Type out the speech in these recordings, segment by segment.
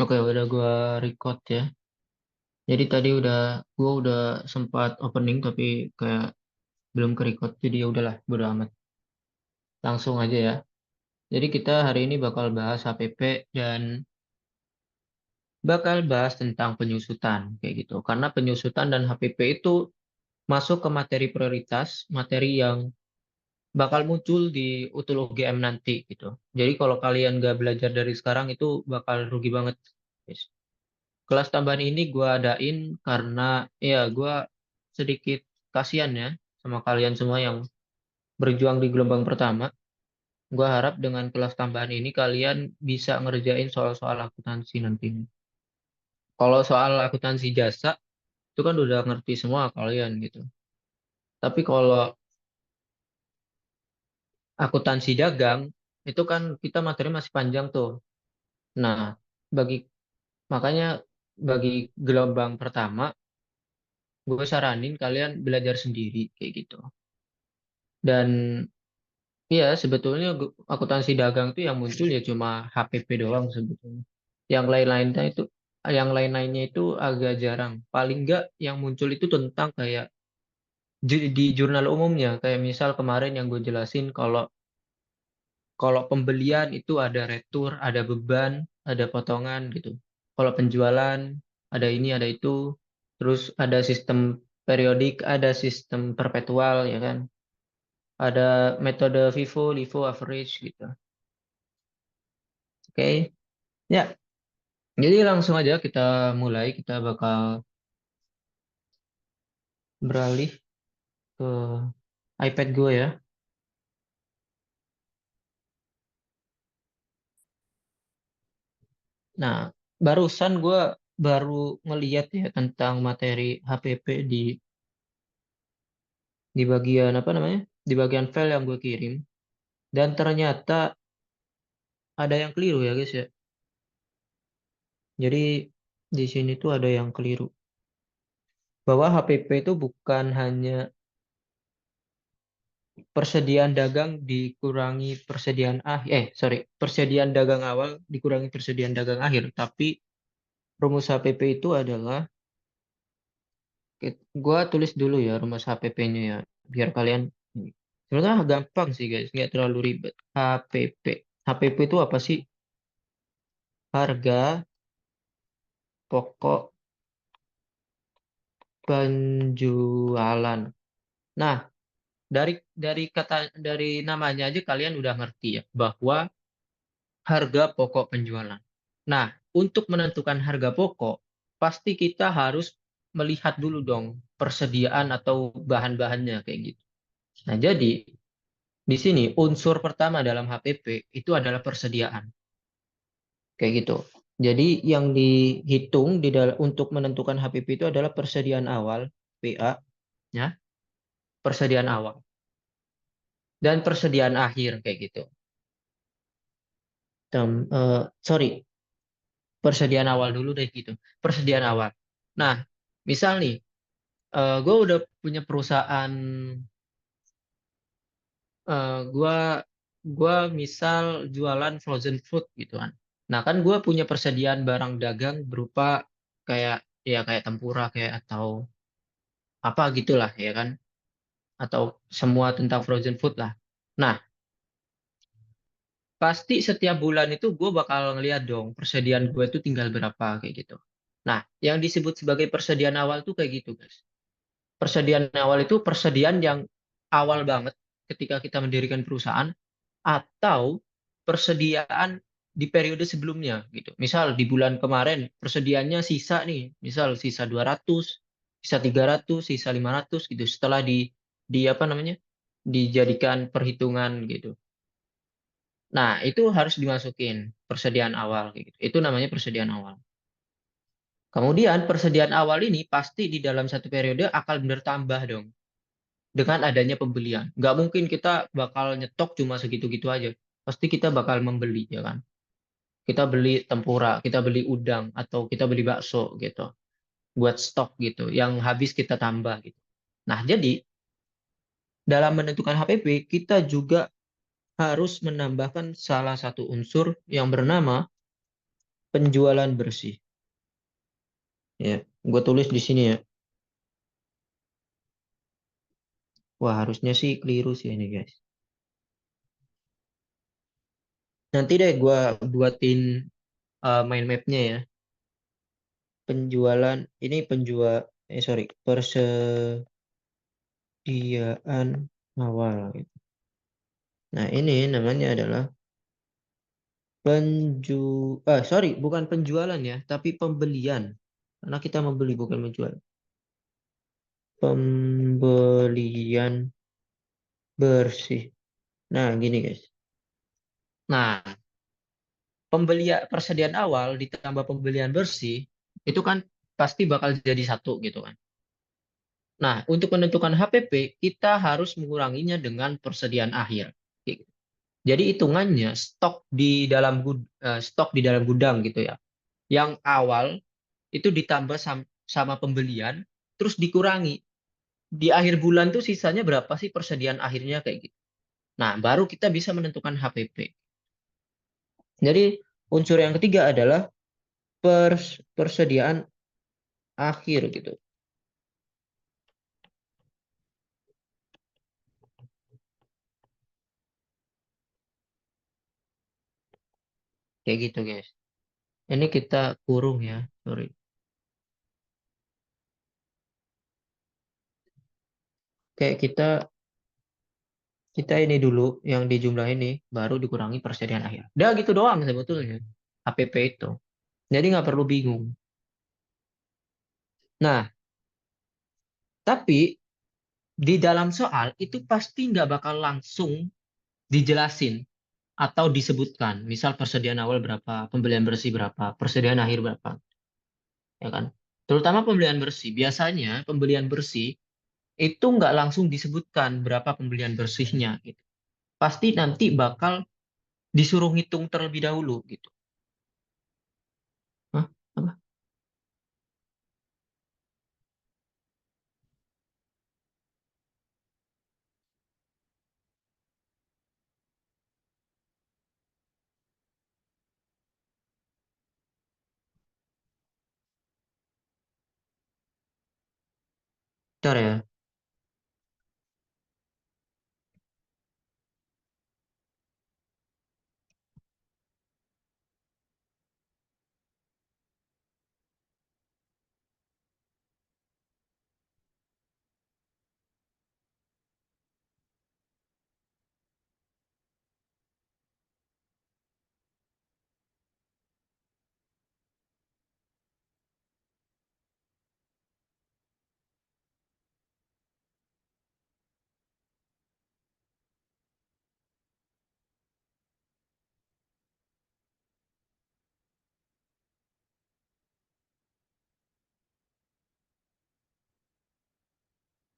Oke, udah gua record ya. Jadi tadi gua udah sempat opening tapi kayak belum ke record. Jadi ya udahlah, bodo amat. Langsung aja ya. Jadi kita hari ini bakal bahas HPP dan bakal bahas tentang penyusutan kayak gitu. Karena penyusutan dan HPP itu masuk ke materi prioritas, materi yang bakal muncul di UTUL UGM nanti gitu. Jadi kalau kalian gak belajar dari sekarang itu bakal rugi banget. Guys. Kelas tambahan ini gue adain karena ya gue sedikit kasihan ya sama kalian semua yang berjuang di gelombang pertama. Gue harap dengan kelas tambahan ini kalian bisa ngerjain soal-soal akuntansi nantinya. Kalau soal akuntansi jasa itu kan udah ngerti semua kalian gitu. Tapi kalau akuntansi dagang itu kan kita materi masih panjang tuh. Nah, bagi makanya bagi gelombang pertama gue saranin kalian belajar sendiri kayak gitu. Dan iya, sebetulnya akuntansi dagang itu yang muncul ya cuma HPP doang sebetulnya. Yang lain-lainnya itu, yang lain-lainnya itu agak jarang. Paling enggak yang muncul itu tentang kayak di jurnal umumnya. Kayak misal kemarin yang gue jelasin kalau kalau pembelian itu ada retur, ada beban, ada potongan gitu. Kalau penjualan ada ini, ada itu. Terus ada sistem periodik, ada sistem perpetual ya kan. Ada metode FIFO, LIFO, average gitu. Oke. Ya, jadi langsung aja kita mulai, kita bakal beralih ke iPad gue ya. Nah, barusan gue baru ngeliat ya tentang materi HPP di bagian apa namanya? Di bagian file yang gue kirim. Dan ternyata ada yang keliru ya guys ya. Jadi di sini tuh ada yang keliru. Bahwa HPP itu bukan hanya persediaan dagang dikurangi persediaan dagang awal dikurangi persediaan dagang akhir, tapi rumus HPP itu adalah, gua tulis dulu ya rumus HPP-nya ya, biar kalian, sebenarnya gampang sih guys, nggak terlalu ribet. HPP. HPP itu apa sih? Harga pokok penjualan. Nah, dari namanya aja kalian udah ngerti ya, bahwa harga pokok penjualan. Nah, untuk menentukan harga pokok, pasti kita harus melihat dulu dong persediaan atau bahan-bahannya kayak gitu. Nah, jadi di sini unsur pertama dalam HPP itu adalah persediaan. Kayak gitu. Jadi yang dihitung untuk menentukan HPP itu adalah persediaan awal, PA, ya, persediaan awal dan persediaan akhir kayak gitu. Sorry, persediaan awal dulu deh gitu. Persediaan awal. Nah, misal nih, gue udah punya perusahaan, gue misal jualan frozen food gitu kan. Nah kan gue punya persediaan barang dagang berupa kayak ya kayak tempura kayak atau apa gitulah ya kan, atau semua tentang frozen food lah. Nah pasti setiap bulan itu gue bakal ngeliat dong persediaan gue itu tinggal berapa kayak gitu. Nah yang disebut sebagai persediaan awal tuh kayak gitu guys. Persediaan awal itu persediaan yang awal banget ketika kita mendirikan perusahaan, atau persediaan di periode sebelumnya gitu. Misal di bulan kemarin persediaannya sisa nih, misal sisa 200, sisa 300, sisa 500 gitu. Setelah di apa namanya? Dijadikan perhitungan gitu. Nah, itu harus dimasukin persediaan awal gitu. Itu namanya persediaan awal. Kemudian persediaan awal ini pasti di dalam satu periode akan bertambah dong dengan adanya pembelian. Nggak mungkin kita bakal nyetok cuma segitu-gitu aja. Pasti kita bakal membeli ya kan. Kita beli tempura, kita beli udang, atau kita beli bakso gitu. Buat stok gitu. Yang habis kita tambah gitu. Nah, jadi dalam menentukan HPP, kita juga harus menambahkan salah satu unsur yang bernama penjualan bersih. Ya, gue tulis di sini ya. Wah, harusnya sih keliru sih ini, guys. Nanti deh gue buatin mind mapnya ya. Penjualan, ini sorry, persediaan awal. Nah, ini namanya adalah sorry, bukan penjualan ya, tapi pembelian. Karena kita membeli bukan menjual. Pembelian bersih. Nah, gini guys. Nah, persediaan awal ditambah pembelian bersih itu kan pasti bakal jadi satu gitu kan. Nah, untuk menentukan HPP kita harus menguranginya dengan persediaan akhir. Jadi hitungannya stok di dalam gudang gitu ya. Yang awal itu ditambah sama pembelian terus dikurangi. Di akhir bulan tuh sisanya berapa sih persediaan akhirnya kayak gitu. Nah, baru kita bisa menentukan HPP. Jadi unsur yang ketiga adalah persediaan akhir gitu. Kayak gitu, guys. Ini kita kurung ya, sorry. Kayak kita ini dulu yang di jumlah ini baru dikurangi persediaan akhir. Udah gitu doang sebetulnya. HPP itu. Jadi nggak perlu bingung. Nah, tapi di dalam soal itu pasti nggak bakal langsung dijelasin atau disebutkan. Misal persediaan awal berapa, pembelian bersih berapa, persediaan akhir berapa, ya kan? Terutama pembelian bersih. Biasanya pembelian bersih itu nggak langsung disebutkan berapa pembelian bersihnya gitu. Pasti nanti bakal disuruh ngitung terlebih dahulu gitu. Hah? Apa? Bentar ya.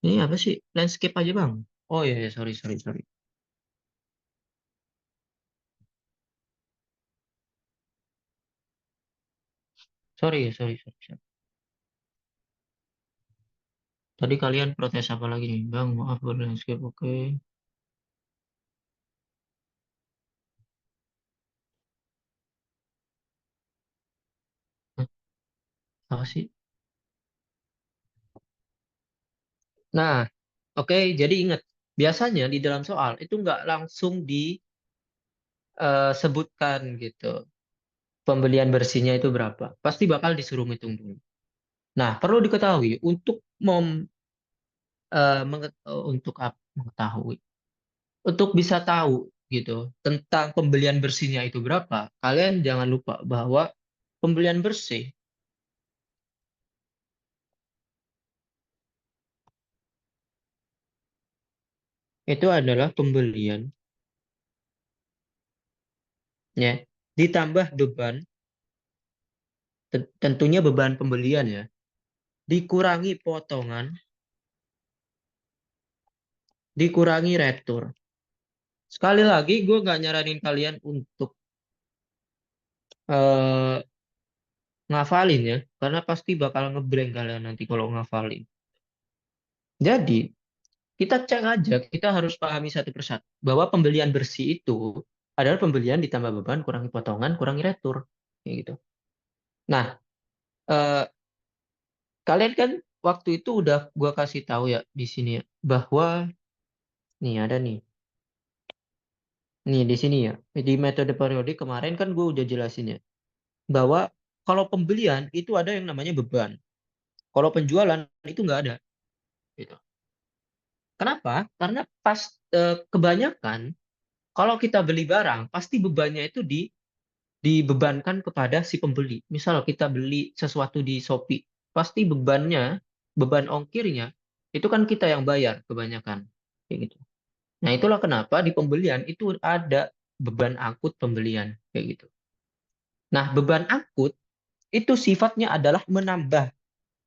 Ini apa sih? Landscape aja, Bang. Oh iya, iya, sorry, sorry, sorry. Sorry, sorry, sorry, sorry. Tadi kalian protes apa lagi nih? Bang, maaf baru landscape, oke. Hah, apa sih? Nah, oke, jadi ingat. Biasanya di dalam soal itu nggak langsung disebutkan gitu. Pembelian bersihnya itu berapa. Pasti bakal disuruh ngitung dulu. Nah, perlu diketahui untuk mengetahui, untuk bisa tahu gitu tentang pembelian bersihnya itu berapa, kalian jangan lupa bahwa pembelian bersih itu adalah pembelian ya ditambah beban, tentunya beban pembelian ya, dikurangi potongan, dikurangi retur. Sekali lagi gue nggak nyaranin kalian untuk eh, ngafalin ya, karena pasti bakal ngeblank kalian nanti kalau ngafalin. Jadi kita cek aja, kita harus pahami satu persatu bahwa pembelian bersih itu adalah pembelian ditambah beban, kurangi potongan, kurangi retur, kayak gitu. Nah, eh, kalian kan waktu itu udah gua kasih tahu ya di sini ya, bahwa nih ada nih di sini ya, di metode periodik kemarin kan gue udah jelasin ya, bahwa kalau pembelian itu ada yang namanya beban, kalau penjualan itu nggak ada. Gitu. Kenapa? Karena kebanyakan kalau kita beli barang pasti bebannya itu dibebankan kepada si pembeli. Misal kita beli sesuatu di Shopee, pasti beban ongkirnya itu kan kita yang bayar kebanyakan. Kayak gitu. Nah, itulah kenapa di pembelian itu ada beban angkut pembelian kayak gitu. Nah, beban angkut itu sifatnya adalah menambah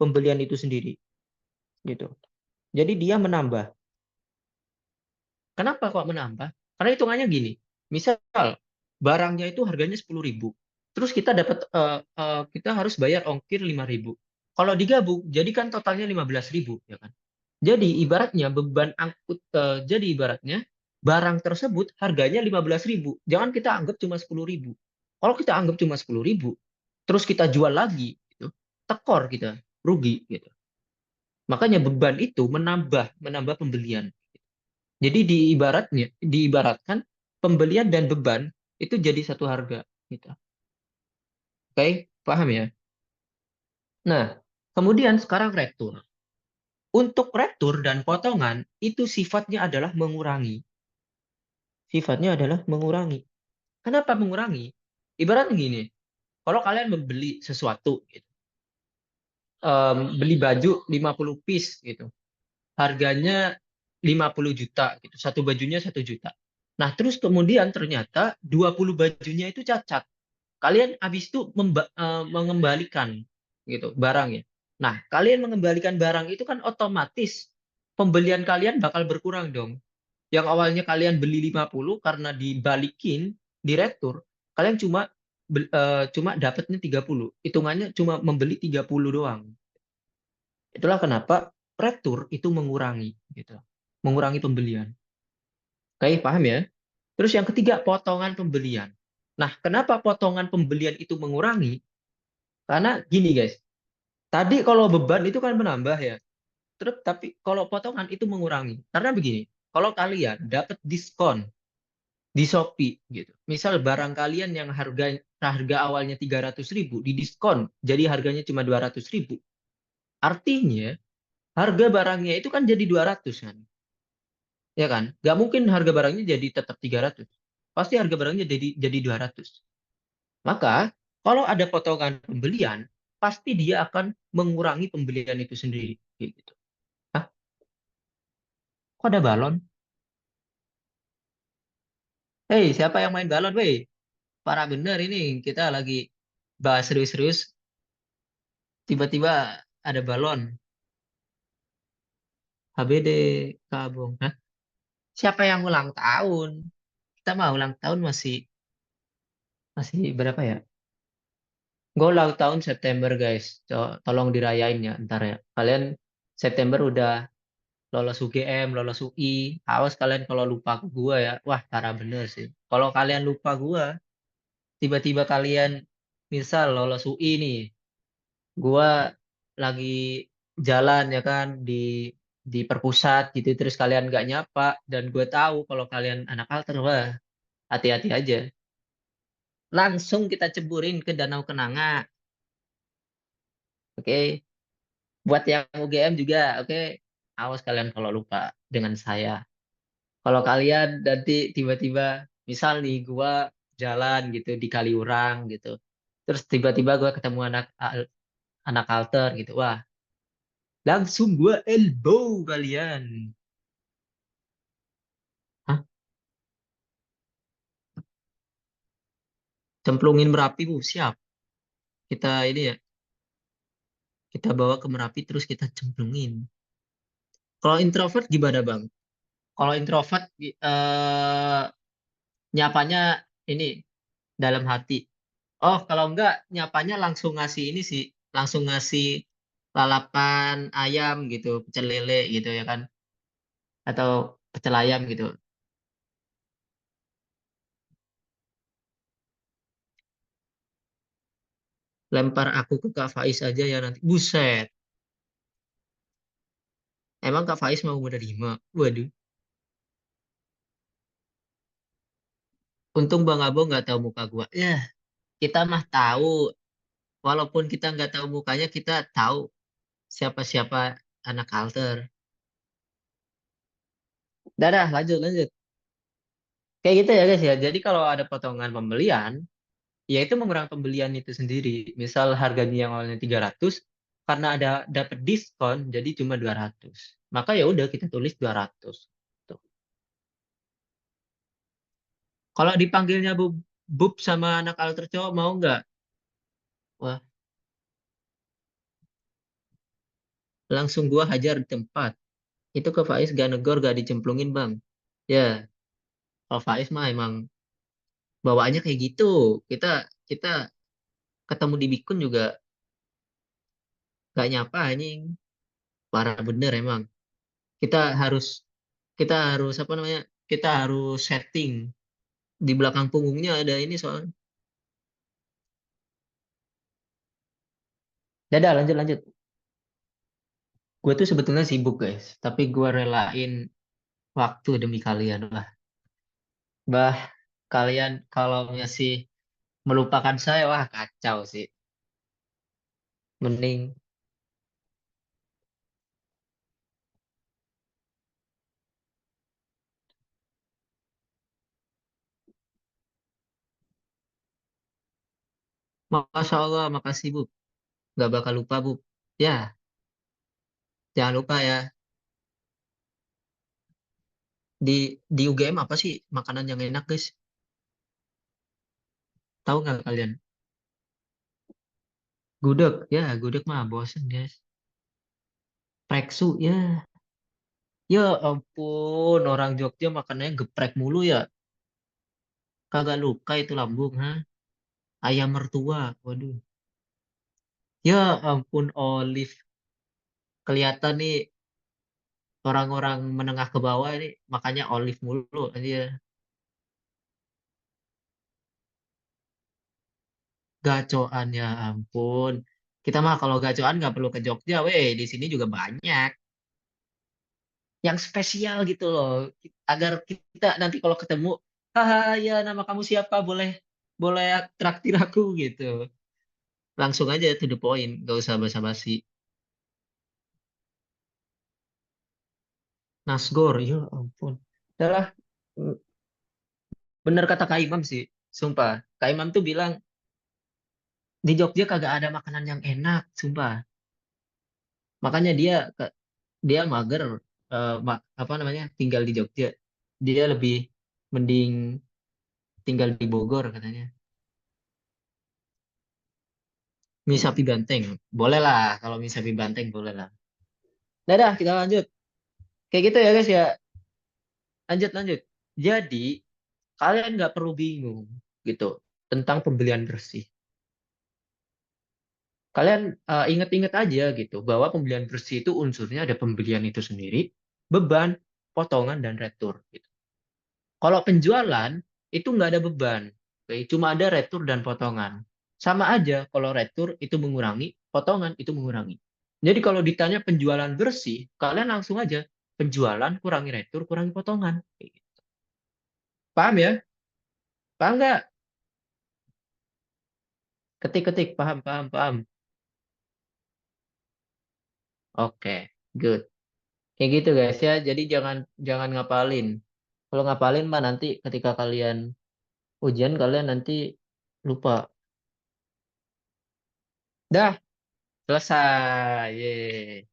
pembelian itu sendiri gitu. Jadi dia menambah. Kenapa kok menambah? Karena hitungannya gini. Misal barangnya itu harganya 10.000. Terus kita harus bayar ongkir 5.000. Kalau digabung jadi kan totalnya 15.000 ya kan. Jadi ibaratnya jadi ibaratnya barang tersebut harganya 15.000. Jangan kita anggap cuma 10.000. Kalau kita anggap cuma 10.000, terus kita jual lagi gitu, tekor kita, rugi gitu. Makanya beban itu menambah pembelian. Jadi diibaratkan pembelian dan beban itu jadi satu harga gitu. Oke, paham ya? Nah, kemudian sekarang retur. Untuk retur dan potongan itu sifatnya adalah mengurangi. Sifatnya adalah mengurangi. Kenapa mengurangi? Ibarat gini, kalau kalian membeli sesuatu gitu, beli baju 50 piece gitu. Harganya 50 juta gitu. Satu bajunya 1 juta. Nah, terus kemudian ternyata 20 bajunya itu cacat. Kalian habis itu mengembalikan gitu barangnya. Nah, kalian mengembalikan barang itu kan otomatis pembelian kalian bakal berkurang dong. Yang awalnya kalian beli 50 karena dibalikin, diretur, kalian cuma dapatnya 30. Hitungannya cuma membeli 30 doang. Itulah kenapa retur itu mengurangi gitu. Mengurangi pembelian. Oke, paham ya? Terus yang ketiga, potongan pembelian. Nah, kenapa potongan pembelian itu mengurangi? Karena gini guys, tadi kalau beban itu kan menambah ya. Terus tapi kalau potongan itu mengurangi. Karena begini, kalau kalian dapat diskon di Shopee gitu. Misal barang kalian yang harga awalnya 300.000 didiskon jadi harganya cuma 200.000. Artinya harga barangnya itu kan jadi 200 kan. Ya kan? Nggak mungkin harga barangnya jadi tetap 300. Pasti harga barangnya jadi 200. Maka kalau ada potongan pembelian, pasti dia akan mengurangi pembelian itu sendiri. Kayak gitu. Hah? Kok ada balon? Hei, siapa yang main balon, weh? Parah bener ini. Kita lagi bahas serius-serius, tiba-tiba ada balon. HBD kabung. Hah? Siapa yang ulang tahun? Kita mah ulang tahun masih berapa ya? Gue ulang tahun September, guys. Tolong dirayain ya, ntar ya. Kalian September udah lolos UGM, lolos UI. Awas kalian kalau lupa ke gue ya. Wah, parah bener sih. Kalau kalian lupa gue, tiba-tiba kalian misal lolos UI nih, gue lagi jalan ya kan di perpusat gitu, terus kalian nggak nyapa, dan gue tahu kalau kalian anak alter, wah, hati-hati aja. Langsung kita ceburin ke Danau Kenanga. Oke. Buat yang UGM juga, oke. Awas kalian kalau lupa dengan saya. Kalau kalian nanti tiba-tiba, misal nih, gua jalan gitu di Kaliurang gitu. Terus tiba-tiba gua ketemu anak alter gitu. Wah, langsung gua elbow kalian. Hah? Cemplungin Merapi, siap. Kita ini ya, kita bawa ke Merapi terus kita cemplungin. Kalau introvert gimana, Bang? Kalau introvert nyapanya ini dalam hati. Oh, kalau enggak nyapanya langsung ngasih ini sih, langsung ngasih lalapan ayam gitu, pecel lele gitu ya kan, atau pecel ayam gitu. Lempar aku ke Kak Faiz aja ya nanti. Buset. Emang Kak Faiz mau menerima? Waduh. Untung Bang Abo nggak tahu muka gua. Ya, kita mah tahu. Walaupun kita nggak tahu mukanya, kita tahu siapa-siapa anak alter. Dadah, lanjut, lanjut. Kayak gitu ya guys ya. Jadi kalau ada potongan pembelian, ya itu mengurangi pembelian itu sendiri. Misal harganya yang awalnya 300, karena ada dapat diskon, jadi cuma 200. Maka ya udah kita tulis 200. Tuh. Kalau dipanggilnya bub, bub sama anak alter cowok mau nggak? Wah, langsung gua hajar di tempat. Itu ke Faiz gak negor gak dicemplungin bang. Ya, kalau Faiz mah emang bawaannya kayak gitu. Kita kita ketemu di Bikun juga gak nyapa anjing. Parah bener emang. Kita harus kita harus apa namanya? Kita harus setting di belakang punggungnya ada ini soalnya. Dadah, lanjut lanjut. Gue tuh sebetulnya sibuk guys, tapi gue relain waktu demi kalian lah. Bah, kalian kalau masih melupakan saya, wah kacau sih. Mending, Masya Allah, makasih Bu. Gak bakal lupa Bu. Ya, jangan lupa ya. Di UGM apa sih makanan yang enak guys? Tahu nggak kalian? Gudeg, ya gudeg mah bosen guys. Preksu, ya. Ya ampun, orang Jogja makannya geprek mulu ya. Kagak luka itu lambung, ha? Ayam mertua, waduh. Ya ampun, Olive. Kelihatan nih orang-orang menengah ke bawah ini makanya Olive mulu aja. Gacoan ya ampun. Kita mah kalau gacoan nggak perlu ke Jogja, weh. Di sini juga banyak. Yang spesial gitu loh. Agar kita nanti kalau ketemu, haha ya nama kamu siapa? Boleh boleh traktir aku gitu. Langsung aja to the point, gak usah basa-basi. Nasgor, ya ampun. Adalah bener kata Kak Imam sih, sumpah. Kak Imam tuh bilang di Jogja kagak ada makanan yang enak, sumpah. Makanya dia mager apa namanya tinggal di Jogja. Dia lebih mending tinggal di Bogor katanya. Mie sapi banteng, boleh lah kalau mie sapi banteng boleh lah. Dadah, kita lanjut. Kayak gitu ya guys ya. Lanjut lanjut. Jadi kalian nggak perlu bingung gitu tentang pembelian bersih. Kalian ingat-ingat aja gitu bahwa pembelian bersih itu unsurnya ada pembelian itu sendiri, beban, potongan dan retur. Gitu. Kalau penjualan itu nggak ada beban, oke? Cuma ada retur dan potongan. Sama aja kalau retur itu mengurangi, potongan itu mengurangi. Jadi kalau ditanya penjualan bersih, kalian langsung aja penjualan kurangi retur kurangi potongan. Kayak gitu. Paham ya? Paham nggak? Ketik-ketik, paham, paham, paham. Oke, good. Kayak gitu guys ya. Jadi jangan jangan ngapalin. Kalau ngapalin mah nanti ketika kalian ujian kalian nanti lupa. Dah, selesai. Yeay.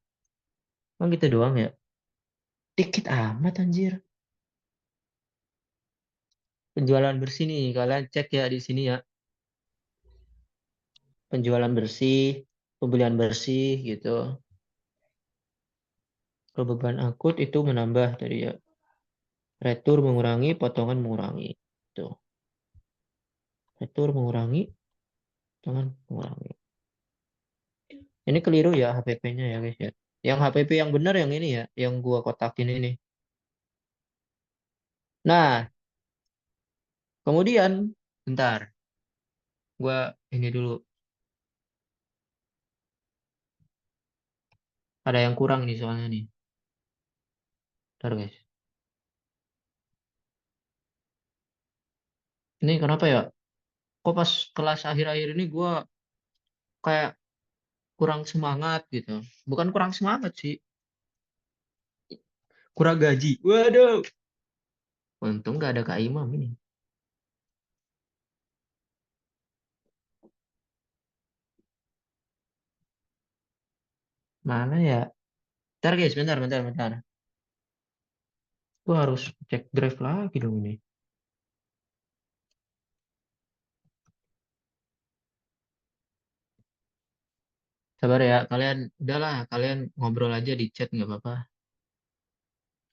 Emang gitu doang ya? Dikit amat anjir. Penjualan bersih nih, kalian cek ya di sini ya. Penjualan bersih, pembelian bersih gitu. Kalau beban akut itu menambah tadi ya. Retur mengurangi, potongan mengurangi. Tuh. Retur mengurangi, potongan mengurangi. Ini keliru ya HPP-nya ya guys ya. Yang HPP yang benar yang ini ya, yang gua kotakin ini. Nah, kemudian bentar, gua ini dulu. Ada yang kurang nih soalnya nih. Ntar guys. Ini kenapa ya? Kok pas kelas akhir-akhir ini gue kayak kurang semangat gitu. Bukan kurang semangat sih, kurang gaji. Waduh. Untung gak ada Kak Imam ini. Mana ya? Ntar guys, bentar, bentar, bentar. Gue harus cek drive lagi dong ini. Sabar ya, kalian udahlah, kalian ngobrol aja di chat nggak apa-apa.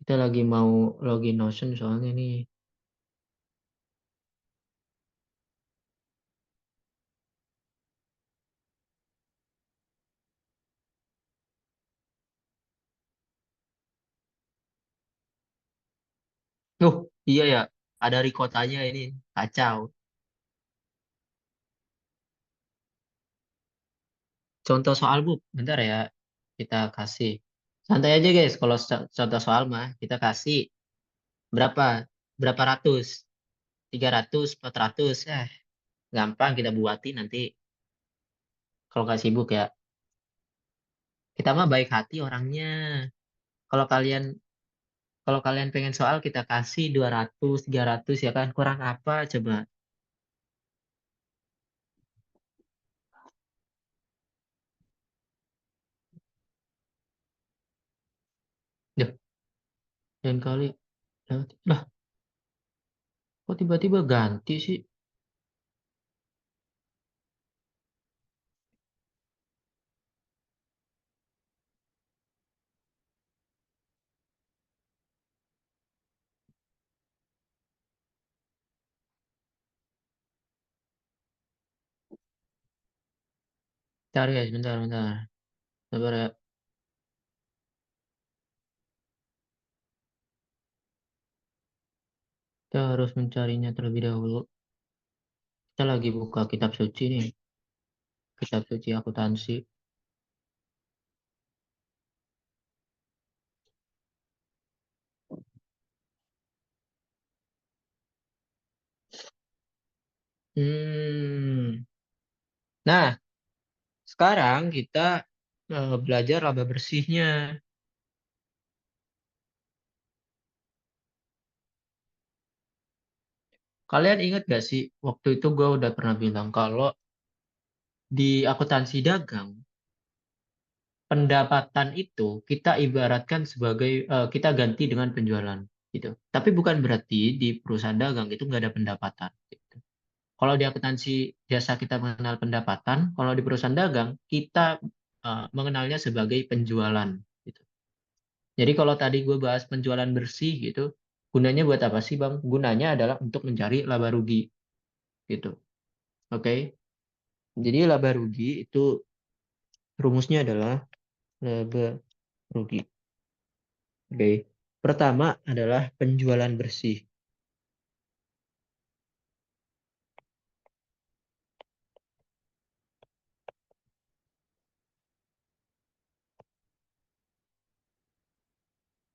Kita lagi mau login Notion soalnya nih. Oh, iya ya, ada Ricotanya ini. Kacau. Contoh soal bu, bentar ya. Kita kasih. Santai aja guys, kalau contoh soal mah kita kasih berapa? Berapa ratus? 300, 400. Gampang kita buatin nanti kalau nggak sibuk ya. Kita mah baik hati orangnya. Kalau kalian kalau kalian pengen soal kita kasih 200, 300 ya kan. Kurang apa coba? Duh, lain kali. Lah, kok tiba-tiba ganti sih? Cari guys, bentar, bentar. Sabar ya. Kita harus mencarinya terlebih dahulu. Kita lagi buka kitab suci nih. Kitab suci akuntansi. Hmm. Nah, sekarang kita belajar laba bersihnya. Kalian ingat gak sih, waktu itu gue udah pernah bilang kalau di akuntansi dagang, pendapatan itu kita ibaratkan sebagai, kita ganti dengan penjualan. Gitu. Tapi bukan berarti di perusahaan dagang itu nggak ada pendapatan. Gitu. Kalau di akuntansi jasa kita mengenal pendapatan, kalau di perusahaan dagang kita mengenalnya sebagai penjualan. Gitu. Jadi kalau tadi gue bahas penjualan bersih gitu, gunanya buat apa sih Bang? Gunanya adalah untuk mencari laba rugi gitu. Oke. Jadi laba rugi itu rumusnya adalah laba rugi. Oke. Pertama adalah penjualan bersih.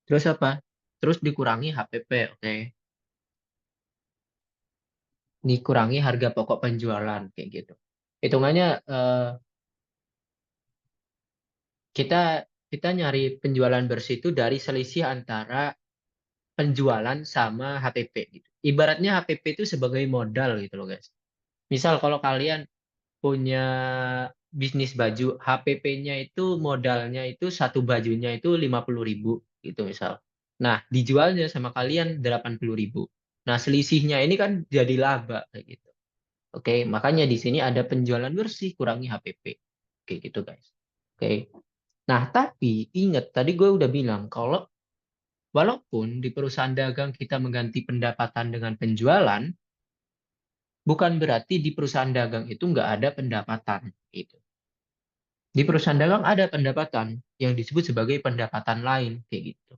Terus apa? Terus dikurangi HPP, oke. Dikurangi harga pokok penjualan kayak gitu. Hitungannya kita kita nyari penjualan bersih itu dari selisih antara penjualan sama HPP gitu. Ibaratnya HPP itu sebagai modal gitu loh guys. Misal kalau kalian punya bisnis baju, HPP-nya itu modalnya itu satu bajunya itu 50.000 gitu misal. Nah, dijualnya sama kalian 80.000. Nah, selisihnya ini kan jadi laba kayak gitu. Oke, makanya di sini ada penjualan bersih kurangi HPP. Oke, gitu guys. Oke. Nah, tapi ingat tadi gue udah bilang kalau walaupun di perusahaan dagang kita mengganti pendapatan dengan penjualan, bukan berarti di perusahaan dagang itu nggak ada pendapatan. Gitu. Di perusahaan dagang ada pendapatan yang disebut sebagai pendapatan lain. Kayak gitu.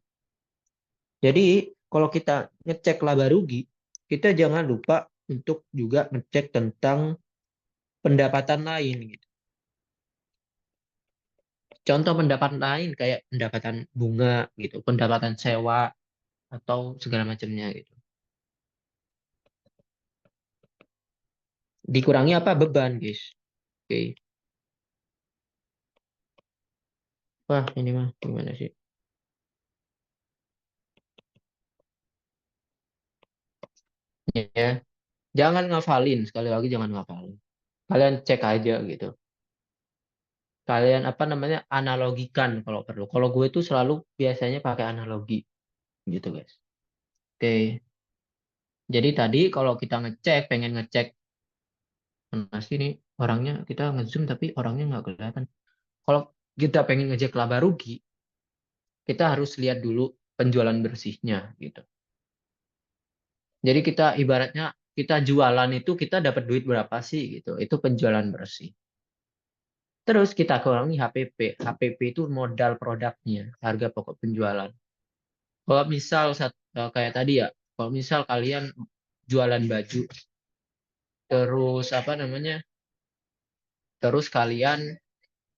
Jadi, kalau kita ngecek laba rugi, kita jangan lupa untuk juga ngecek tentang pendapatan lain. Gitu. Contoh pendapatan lain kayak pendapatan bunga gitu, pendapatan sewa atau segala macamnya gitu. Dikurangi apa? Beban, guys. Oke. Wah, ini mah gimana sih? Ya, jangan ngafalin, sekali lagi jangan ngafalin. Kalian cek aja gitu. Kalian apa namanya? Analogikan kalau perlu. Kalau gue tuh selalu biasanya pakai analogi gitu, guys. Oke. Jadi tadi kalau kita ngecek, pengen ngecek mana sih nih orangnya, kita ngezoom tapi orangnya nggak kelihatan. Kalau kita pengen ngecek laba rugi, kita harus lihat dulu penjualan bersihnya gitu. Jadi kita ibaratnya kita jualan itu kita dapat duit berapa sih gitu. Itu penjualan bersih. Terus kita kurangi HPP. HPP itu modal produknya, harga pokok penjualan. Kalau misal kayak tadi ya, kalau misal kalian jualan baju, terus apa namanya, terus kalian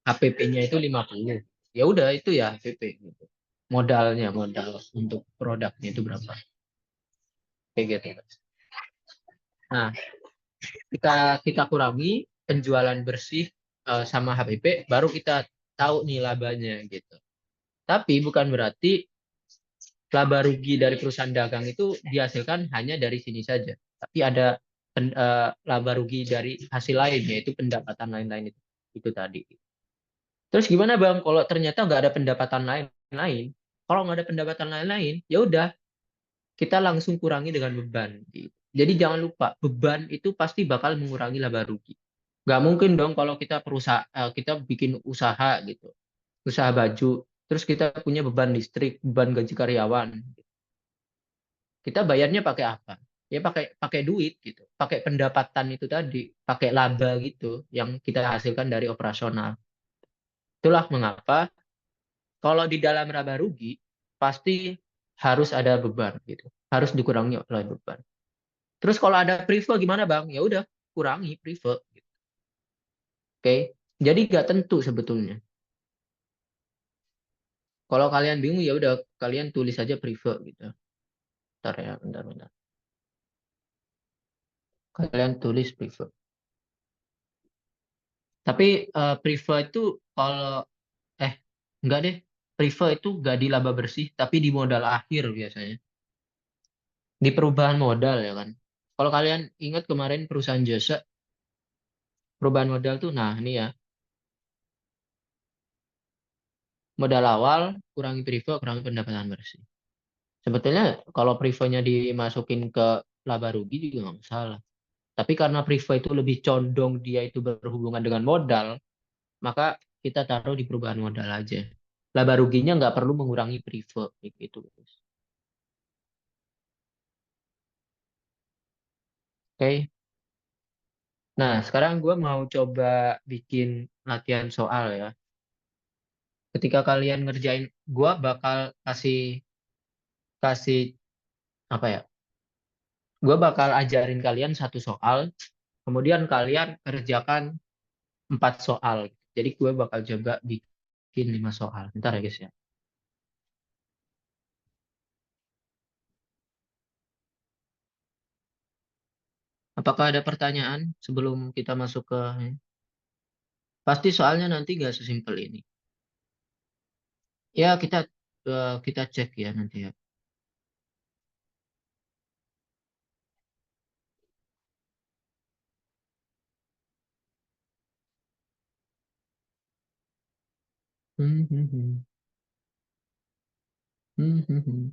HPP-nya itu 50. Ya udah itu ya HPP gitu. Modalnya modal untuk produknya itu berapa? Kayak gitu. Nah, kita kurangi penjualan bersih sama HPP, baru kita tahu nih labanya gitu. Tapi bukan berarti laba rugi dari perusahaan dagang itu dihasilkan hanya dari sini saja. Tapi ada laba rugi dari hasil lain, yaitu pendapatan lain-lain itu tadi. Terus gimana Bang kalau ternyata nggak ada pendapatan lain-lain? Kalau nggak ada pendapatan lain-lain, ya udah kita langsung kurangi dengan beban. Gitu. Jadi jangan lupa beban itu pasti bakal mengurangi laba rugi. Nggak mungkin dong kalau kita perusahaan kita bikin usaha gitu, usaha baju, terus kita punya beban listrik, beban gaji karyawan. Kita bayarnya pakai apa? Ya pakai pakai duit gitu, pakai pendapatan itu tadi, pakai laba gitu yang kita hasilkan dari operasional. Itulah mengapa kalau di dalam laba rugi pasti harus ada beban gitu, harus dikurangi oleh beban. Terus kalau ada prive gimana Bang? Ya udah kurangi prive. Gitu. Oke, jadi nggak tentu sebetulnya. Kalau kalian bingung ya udah kalian tulis aja prive gitu. Bentar ya, bentar, bentar. Kalian tulis prive. Tapi prive itu kalau eh enggak deh. Prive itu enggak di laba bersih, tapi di modal akhir biasanya. Di perubahan modal ya kan. Kalau kalian ingat kemarin perusahaan jasa, perubahan modal tuh, nah ini ya, modal awal, kurangi prive, kurangi pendapatan bersih. Sebetulnya kalau prive-nya dimasukin ke laba rugi juga nggak masalah. Tapi karena prive itu lebih condong dia itu berhubungan dengan modal, maka kita taruh di perubahan modal aja. Laba ruginya nggak perlu mengurangi prive gitu. Oke. Nah, sekarang gue mau coba bikin latihan soal ya. Ketika kalian ngerjain, gue bakal kasih kasih apa ya? Gue bakal ajarin kalian satu soal, kemudian kalian kerjakan 4 soal. Jadi gue bakal coba bikin 5 soal. Bentar ya guys ya. Apakah ada pertanyaan sebelum kita masuk ke? Pasti soalnya nanti nggak sesimpel ini. Ya kita cek ya nanti ya. Hmm, hmm, hmm. Hmm, hmm, hmm.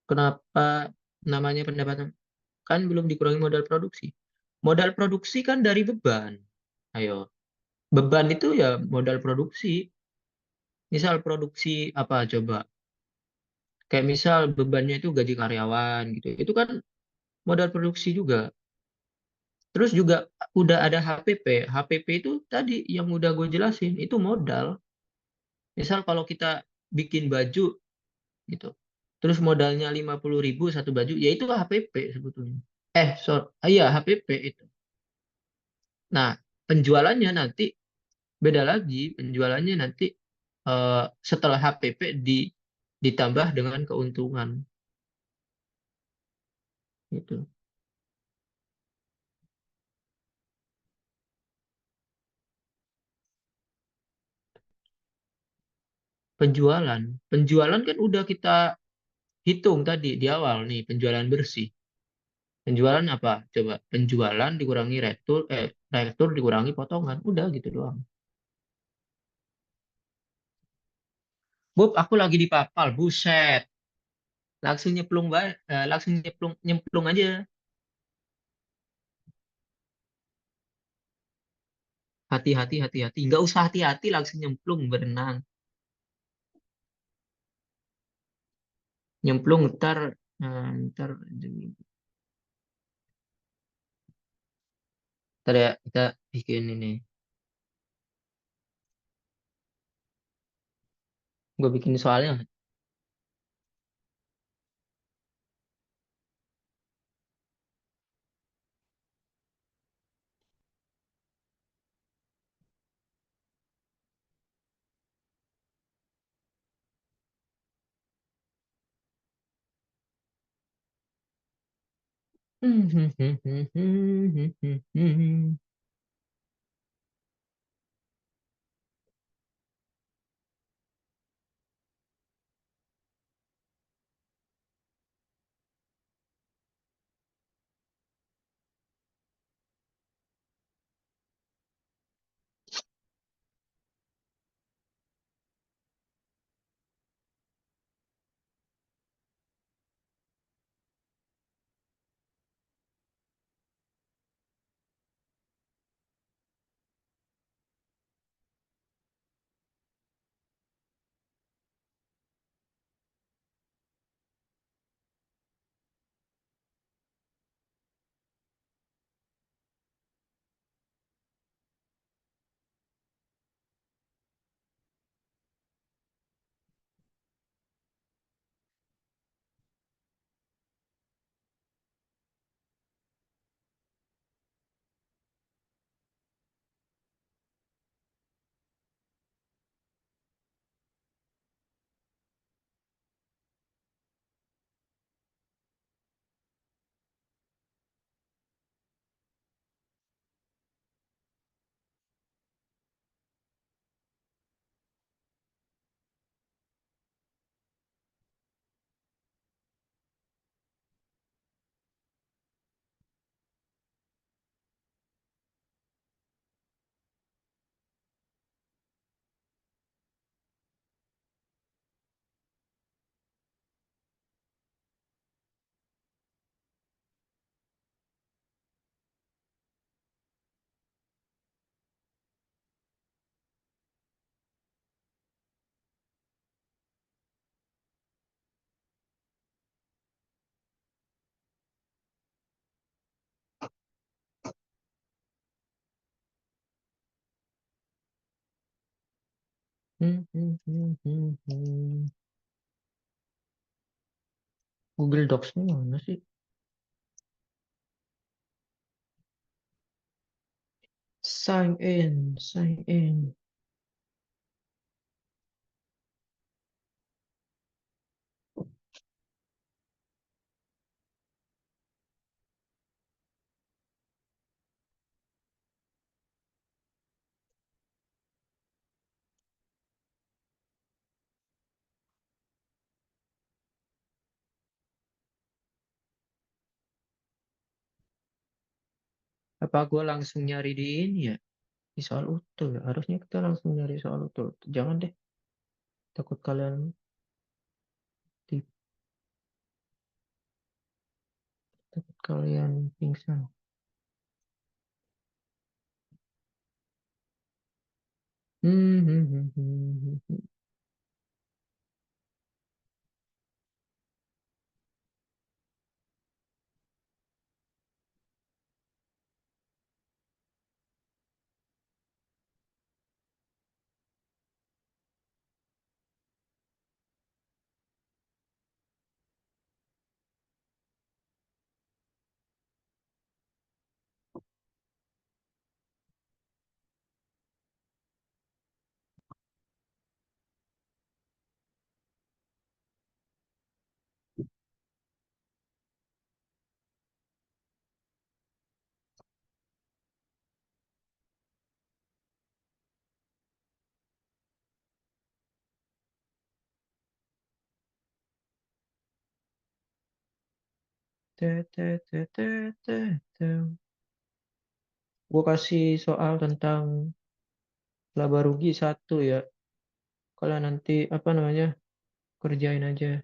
Kenapa namanya pendapatan? Kan belum dikurangi modal produksi. Modal produksi kan dari beban. Ayo, beban itu ya modal produksi. Misal produksi apa coba? Kayak misal bebannya itu gaji karyawan gitu. Itu kan modal produksi juga. Terus juga udah ada HPP. HPP itu tadi yang udah gue jelasin, itu modal. Misal kalau kita bikin baju gitu. Terus modalnya 50.000 satu baju, ya itu HPP sebetulnya. Iya HPP itu. Nah, penjualannya nanti beda lagi. Penjualannya nanti setelah HPP ditambah dengan keuntungan gitu. Penjualan, penjualan kan udah kita hitung tadi di awal nih penjualan bersih. Penjualan apa? Coba penjualan dikurangi retur dikurangi potongan, udah gitu doang. Bob, aku lagi di Papal, buset. Langsung langsung nyemplung nyemplung aja. Hati-hati, hati-hati. Nggak usah hati-hati, langsung nyemplung berenang. Nyemplung ntar ntar ya kita bikin ini. Gue bikin soalnya. Google Docs-nya mana sih? Sign in, sign in. Apa gue langsung nyari di ini ya? Di soal utuh ya. Harusnya kita langsung nyari soal utuh. Jangan deh, takut kalian tip, takut kalian pingsan. Gue kasih soal tentang laba rugi satu ya. Kalau nanti apa namanya kerjain aja.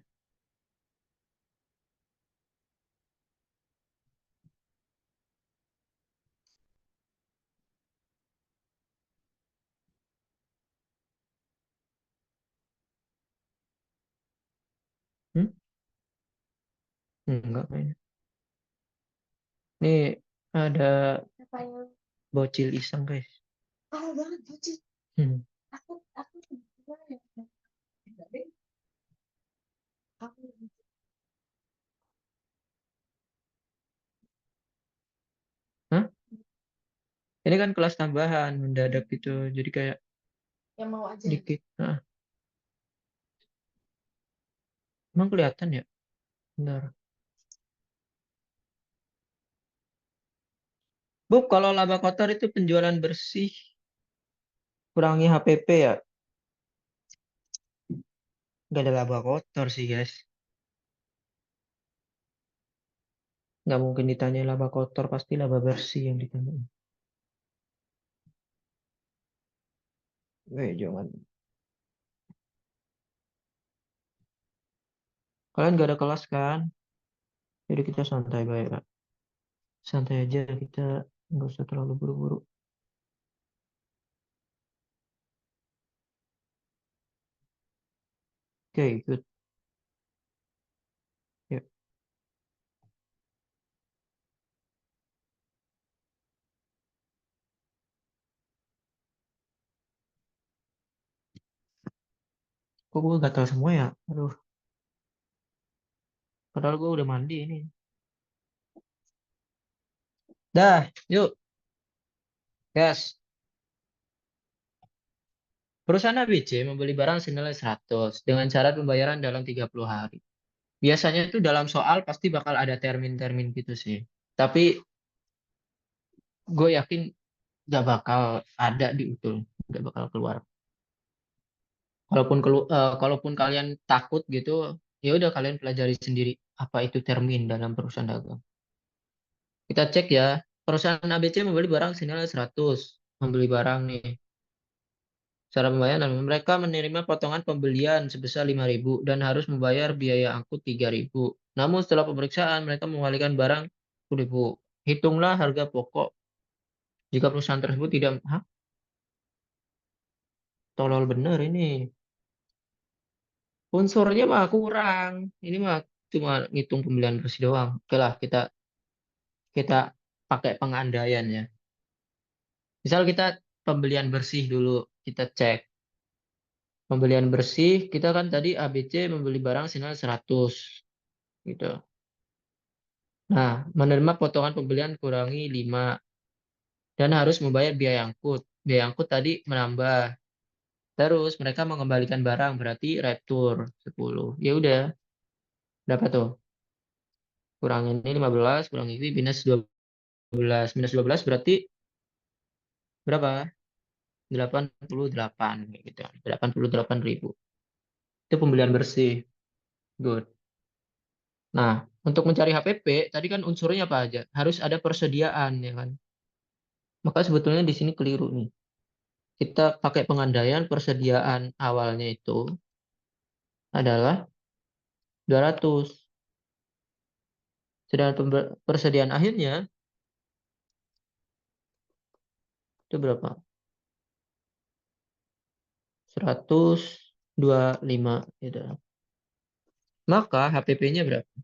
Hmm? Enggak kayaknya. Nih ada bocil iseng guys. Hmm. Hah? Ini kan kelas tambahan mendadak gitu. Jadi kayak dikit. Nah, emang kelihatan ya? Benar. Bu, kalau laba kotor itu penjualan bersih, kurangi HPP ya. Nggak ada laba kotor sih guys. Nggak mungkin ditanya laba kotor, pasti laba bersih yang ditanya. Jangan. Kalian nggak ada kelas kan? Jadi kita santai baik, Kak. Santai aja, kita nggak usah terlalu buru-buru. Oke, good. Ya. Kok gue gatal semua ya? Aduh, padahal gue udah mandi ini. Dah, yuk, gas. Perusahaan ABC membeli barang senilai 100 dengan syarat pembayaran dalam 30 hari. Biasanya itu dalam soal pasti bakal ada termin-termin gitu sih. Tapi gue yakin gak bakal ada di utul. Gak bakal keluar. Kalaupun kalian takut gitu, ya udah kalian pelajari sendiri apa itu termin dalam perusahaan dagang. Kita cek ya, perusahaan ABC membeli barang senilai 100, membeli barang nih. Cara pembayaran, mereka menerima potongan pembelian sebesar 5.000 dan harus membayar biaya angkut 3.000. Namun setelah pemeriksaan, mereka mengembalikan barang 10.000. Hitunglah harga pokok jika perusahaan tersebut tidak, hah, tolol bener ini. Unsurnya mah kurang. Ini mah cuma ngitung pembelian bersih doang. Oke lah, kita kita pakai pengandaian ya. Misal kita pembelian bersih dulu, kita cek. Pembelian bersih, kita kan tadi ABC membeli barang senilai 100 gitu. Nah, menerima potongan pembelian kurangi 5 dan harus membayar biaya angkut. Biaya angkut tadi menambah. Terus mereka mengembalikan barang berarti retur 10. Ya udah, dapat tuh. Kurang ini 15, kurang ini minus 12. Minus 12 berarti berapa? 88 kayak gitu. 88.000. Itu pembelian bersih. Good. Nah, untuk mencari HPP, tadi kan unsurnya apa aja? Harus ada persediaan, ya kan? Maka sebetulnya di sini keliru nih. Kita pakai pengandaian persediaan awalnya itu adalah 200. Sedangkan persediaan akhirnya itu berapa? 125 gitu. Maka HPP-nya berapa?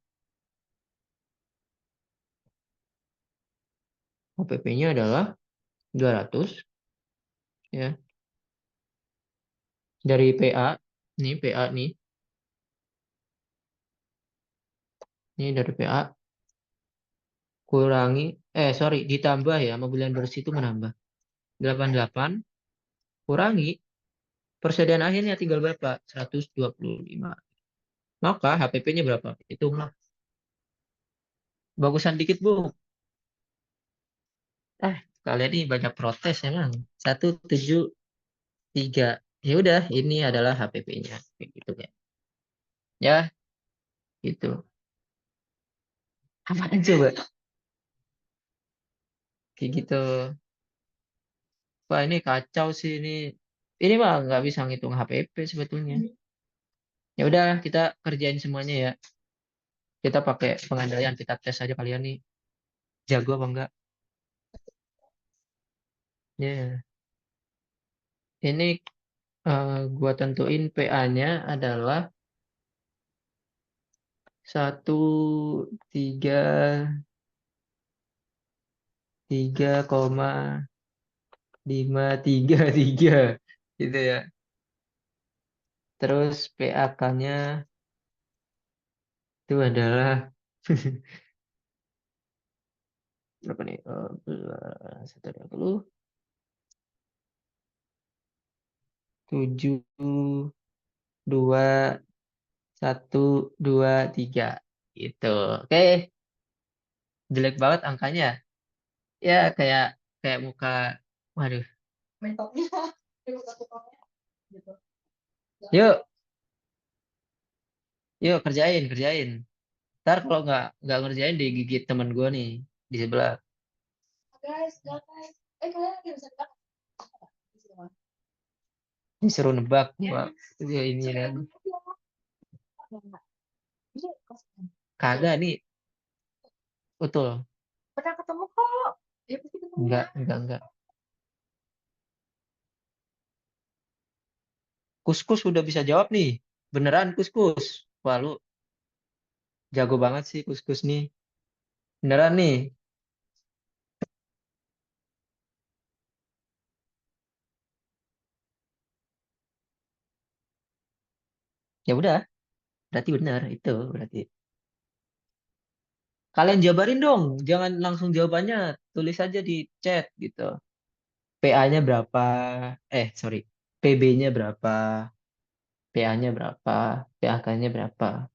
HPP-nya adalah 200 ya. Dari PA, nih PA nih. Ini dari PA kurangi sorry ditambah ya, mobilan bersih itu menambah 88 kurangi persediaan akhirnya tinggal berapa? 125. Maka HPP-nya berapa? Hitunglah. Bagusan dikit, Bu. Ah, kalian ini banyak protes emang. 173. Ya udah, ini adalah HPP-nya. Kayak gitu ya. Ya, gitu. Apaan coba? Kayak gitu. Wah ini kacau sih ini. Ini mah nggak bisa ngitung HPP sebetulnya. Ya udah kita kerjain semuanya ya. Kita pakai pengandaian, kita tes aja kalian nih jago apa enggak. Ya, ini gua tentuin PA-nya adalah 13,533 gitu ya. Terus PAK-nya itu adalah berapa nih? 120, 7, 2, 1, 2, 3 gitu. Oke, jelek banget angkanya. Ya kayak kayak muka. Waduh. Yuk, yuk kerjain, kerjain. Ntar kalau nggak ngerjain digigit temen gue nih di sebelah. Disuruh nebak. Wah, ya ini kan. Kagak nih, betul. Enggak. Kuskus udah bisa jawab nih. Beneran kuskus. Wah, lu jago banget sih kuskus nih. Beneran nih. Ya udah, berarti bener itu berarti. Kalian jabarin dong, jangan langsung jawabannya. Tulis aja di chat gitu. PA-nya berapa? Sorry. PB-nya berapa? PA-nya berapa? PAK-nya berapa?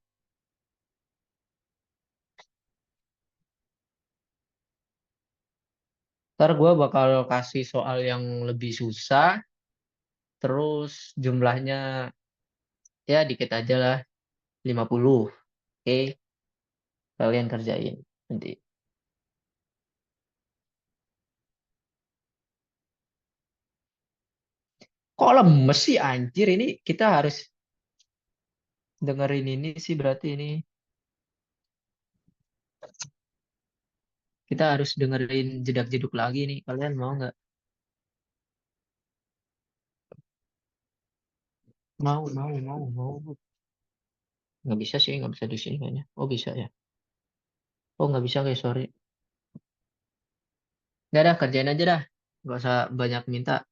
Ntar gue bakal kasih soal yang lebih susah, terus jumlahnya ya dikit aja lah, 50. Oke, kalian kerjain nanti. Kok lemes sih anjir ini kita harus dengerin ini sih berarti ini. Kita harus dengerin jedak-jeduk lagi nih. Kalian mau nggak? Mau. Nggak bisa sih, nggak bisa di sini kayaknya. Oh bisa ya. Oh nggak bisa guys, sorry. Nggak ada, kerjain aja dah. Nggak usah banyak minta.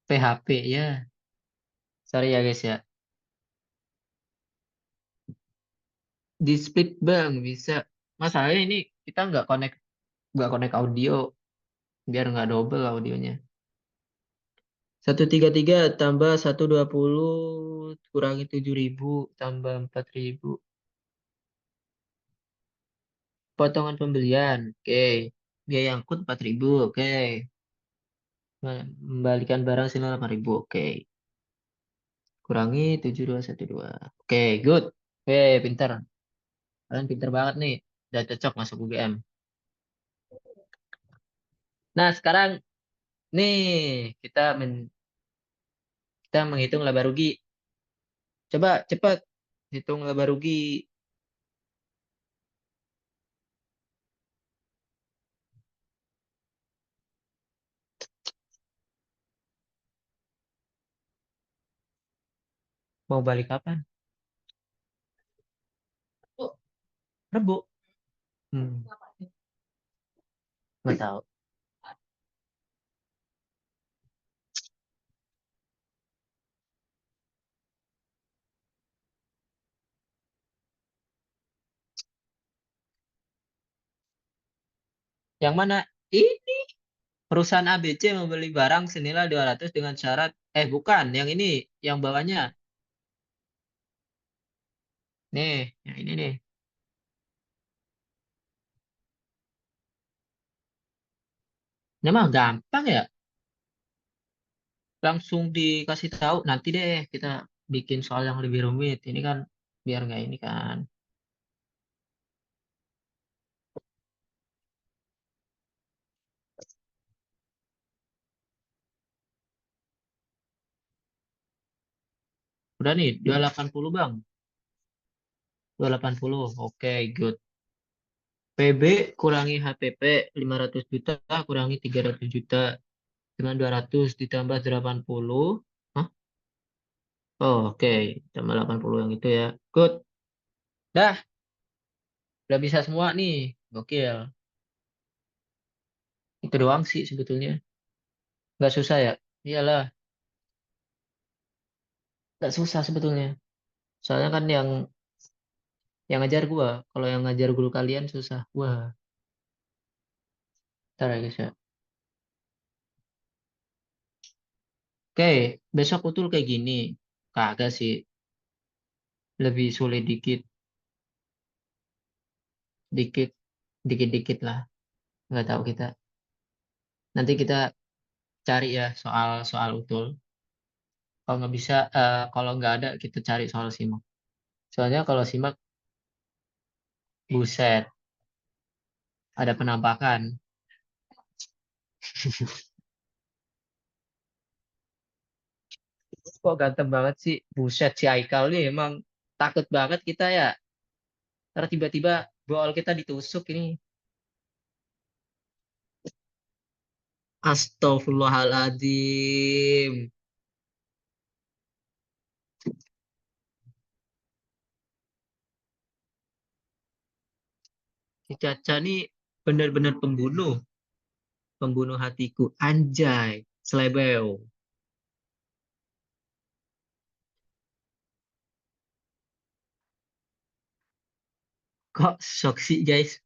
PHP ya. Sorry ya guys ya. Di split bang bisa. Masalahnya ini kita nggak connect audio biar nggak double audionya. 133 tambah 120 kurangi 7.000 tambah 4.000. Potongan pembelian. Oke. Biaya angkut 4.000. Oke. Membalikan barang senilai 8.000. Oke. Kurangi 7.212. Oke, good. Oke, pinter. Kalian pinter banget nih. Udah cocok masuk UGM. Nah, sekarang nih kita kita menghitung laba rugi. Coba cepat hitung laba rugi. Mau balik kapan? Rebo. Hmm, nggak tahu. Yang mana? Ini perusahaan ABC membeli barang senilai 200 dengan syarat bukan, yang ini, yang bawahnya. Nih, yang ini nih. Ini mah gampang ya. Langsung dikasih tahu. Nanti deh kita bikin soal yang lebih rumit. Ini kan biar nggak ini kan. Udah nih, 280 Bang. 280. Oke, good. PB kurangi HPP 500 juta kurangi 300 juta dengan 200 ditambah 80. Hah? Oh, oke. Tambah 80 yang itu ya. Good. Dah, udah bisa semua nih. Gokil. Itu doang sih sebetulnya. Nggak susah ya? Iyalah, nggak susah sebetulnya. Soalnya kan yang ngajar gua. Kalau yang ngajar guru kalian susah. Wah, ntar ya guys ya. Oke, besok utul kayak gini. Kagak sih. Lebih sulit dikit. Dikit. Dikit-dikit lah. Nggak tahu kita. Nanti kita cari ya soal-soal utul. Kalau nggak bisa, kalau nggak ada kita cari soal simak. Soalnya kalau simak, buset, ada penampakan. Kok ganteng banget sih? Buset si Aikal nih emang takut banget kita ya. Ntar tiba-tiba bol kita ditusuk ini. Astagfirullahaladzim. Si Caca nih bener-bener pembunuh. Pembunuh hatiku. Anjay. Slebeo. Kok shock sih guys?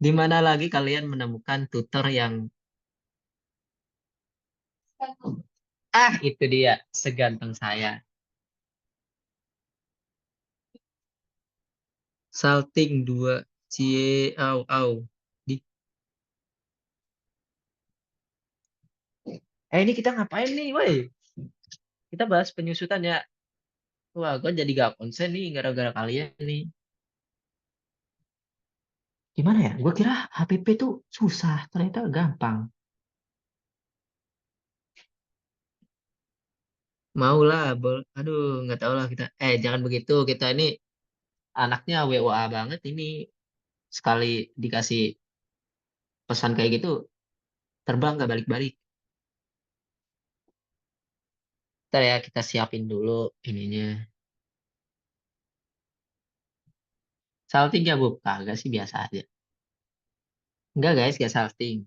Di mana lagi kalian menemukan tutor yang itu dia seganteng saya. Salting dua cie au au. Di, ini kita ngapain nih, woi? Kita bahas penyusutan ya. Wah, gue jadi gak konsen nih gara-gara kalian nih. Gimana ya? Gue kira HPP tuh susah, ternyata gampang. Mau lah, aduh, nggak tahu lah kita. Jangan begitu. Kita ini anaknya WOA banget ini. Sekali dikasih pesan kayak gitu, terbang nggak balik-balik. Ntar ya kita siapin dulu ininya. Salting ya, Bu? Kagak sih, biasa aja. Enggak guys, gak salting.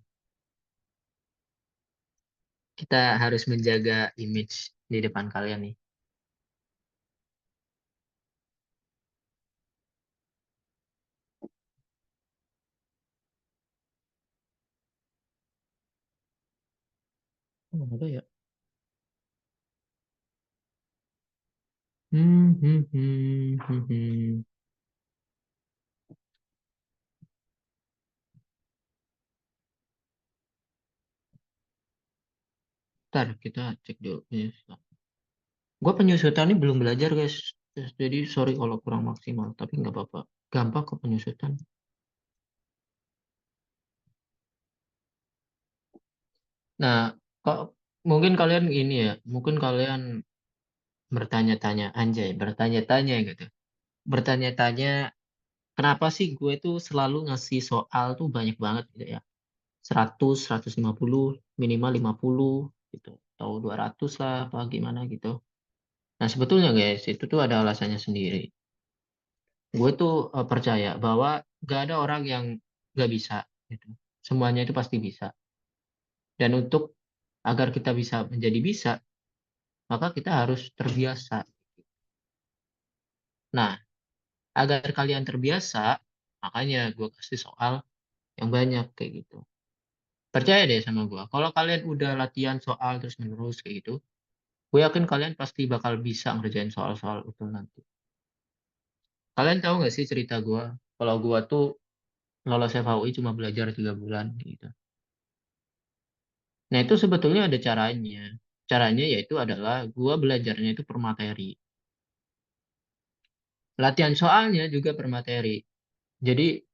Kita harus menjaga image di depan kalian nih. Oh, ada ya. Hmm. Ntar kita cek dulu. Gue penyusutan ini belum belajar guys. Jadi sorry kalau kurang maksimal. Tapi nggak apa-apa. Gampang kok penyusutan. Nah, kok mungkin kalian ini ya. Mungkin kalian bertanya-tanya. Anjay, bertanya-tanya gitu. Bertanya-tanya. Kenapa sih gue tuh selalu ngasih soal tuh banyak banget gitu ya. 100, 150, minimal 50 gitu. Atau 200 lah apa gimana gitu. Nah, sebetulnya guys, itu tuh ada alasannya sendiri. Gue tuh percaya bahwa gak ada orang yang gak bisa gitu. Semuanya itu pasti bisa. Dan untuk agar kita bisa menjadi bisa, maka kita harus terbiasa. Nah, agar kalian terbiasa, makanya gue kasih soal yang banyak kayak gitu. Percaya deh sama gue. Kalau kalian udah latihan soal terus menerus kayak gitu, gue yakin kalian pasti bakal bisa ngerjain soal-soal itu nanti. Kalian tahu nggak sih cerita gue? Kalau gue tuh lolos FHUI cuma belajar 3 bulan gitu. Nah, itu sebetulnya ada caranya. Caranya yaitu adalah gua belajarnya itu per materi. Latihan soalnya juga per materi. Jadi,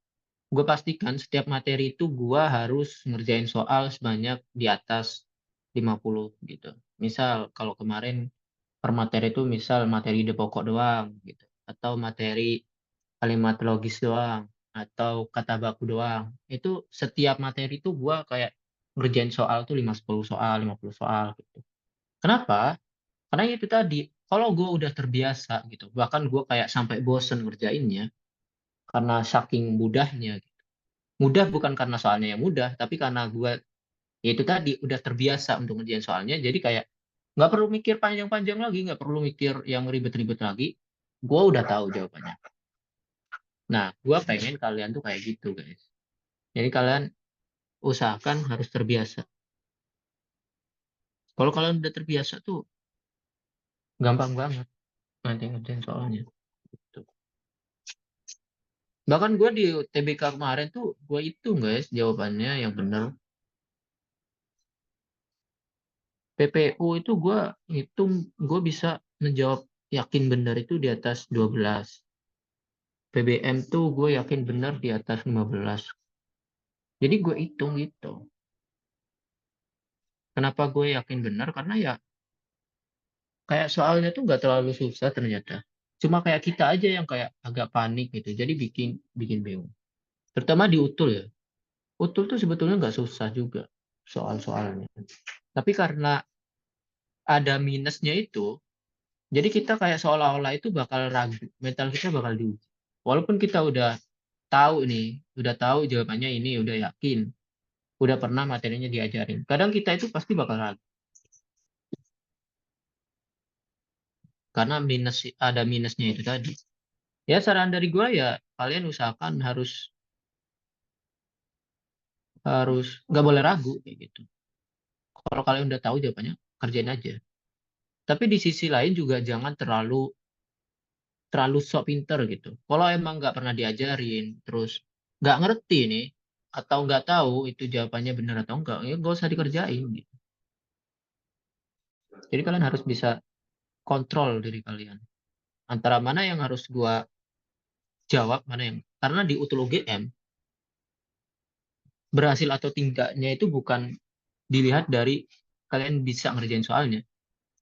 gue pastikan setiap materi itu gua harus ngerjain soal sebanyak di atas. 50 gitu. Misal kalau kemarin per materi itu misal materi ide pokok doang gitu, atau materi kalimat logis doang, atau kata baku doang. Itu setiap materi itu gua kayak ngerjain soal tuh 5-10 soal, 50 soal gitu. Kenapa? Karena itu tadi, kalau gue udah terbiasa gitu, bahkan gue kayak sampai bosen ngerjainnya karena saking mudahnya. Mudah bukan karena soalnya yang mudah, tapi karena gue ya itu tadi udah terbiasa untuk ngerjain soalnya, jadi kayak nggak perlu mikir panjang-panjang lagi, nggak perlu mikir yang ribet-ribet lagi. Gue udah tahu jawabannya. Nah, gue pengen kalian tuh kayak gitu, guys. Jadi kalian usahakan harus terbiasa. Kalau kalian udah terbiasa tuh gampang banget nanti ngerjain soalnya. Gitu. Bahkan gue di TBK kemarin tuh gue hitung guys jawabannya yang benar. PPU itu gue hitung gue bisa menjawab yakin benar itu di atas 12. PBM tuh gue yakin benar di atas 15. Jadi gue hitung gitu. Kenapa gue yakin benar? Karena ya kayak soalnya tuh nggak terlalu susah ternyata. Cuma kayak kita aja yang kayak agak panik gitu. Jadi bikin bikin bingung. Terutama di UTUL ya. UTUL tuh sebetulnya nggak susah juga soal-soalnya. Tapi karena ada minusnya itu, jadi kita kayak seolah-olah itu bakal ragu, mental kita bakal diuji. Walaupun kita udah tahu nih, udah tahu jawabannya ini, udah yakin, udah pernah materinya diajarin. Kadang kita itu pasti bakal ragu, karena ada minusnya itu tadi. Ya saran dari gue ya, kalian usahakan harus harus nggak boleh ragu kayak gitu. Kalau kalian udah tahu jawabannya, kerjain aja. Tapi di sisi lain juga jangan terlalu terlalu sok pinter gitu. Kalau emang nggak pernah diajarin, terus nggak ngerti nih, atau nggak tahu itu jawabannya benar atau enggak, ya nggak usah dikerjain. Gitu. Jadi kalian harus bisa kontrol diri kalian. Antara mana yang harus gua jawab, mana yang karena di UTL UGM berhasil atau tidaknya itu bukan dilihat dari kalian bisa ngerjain soalnya,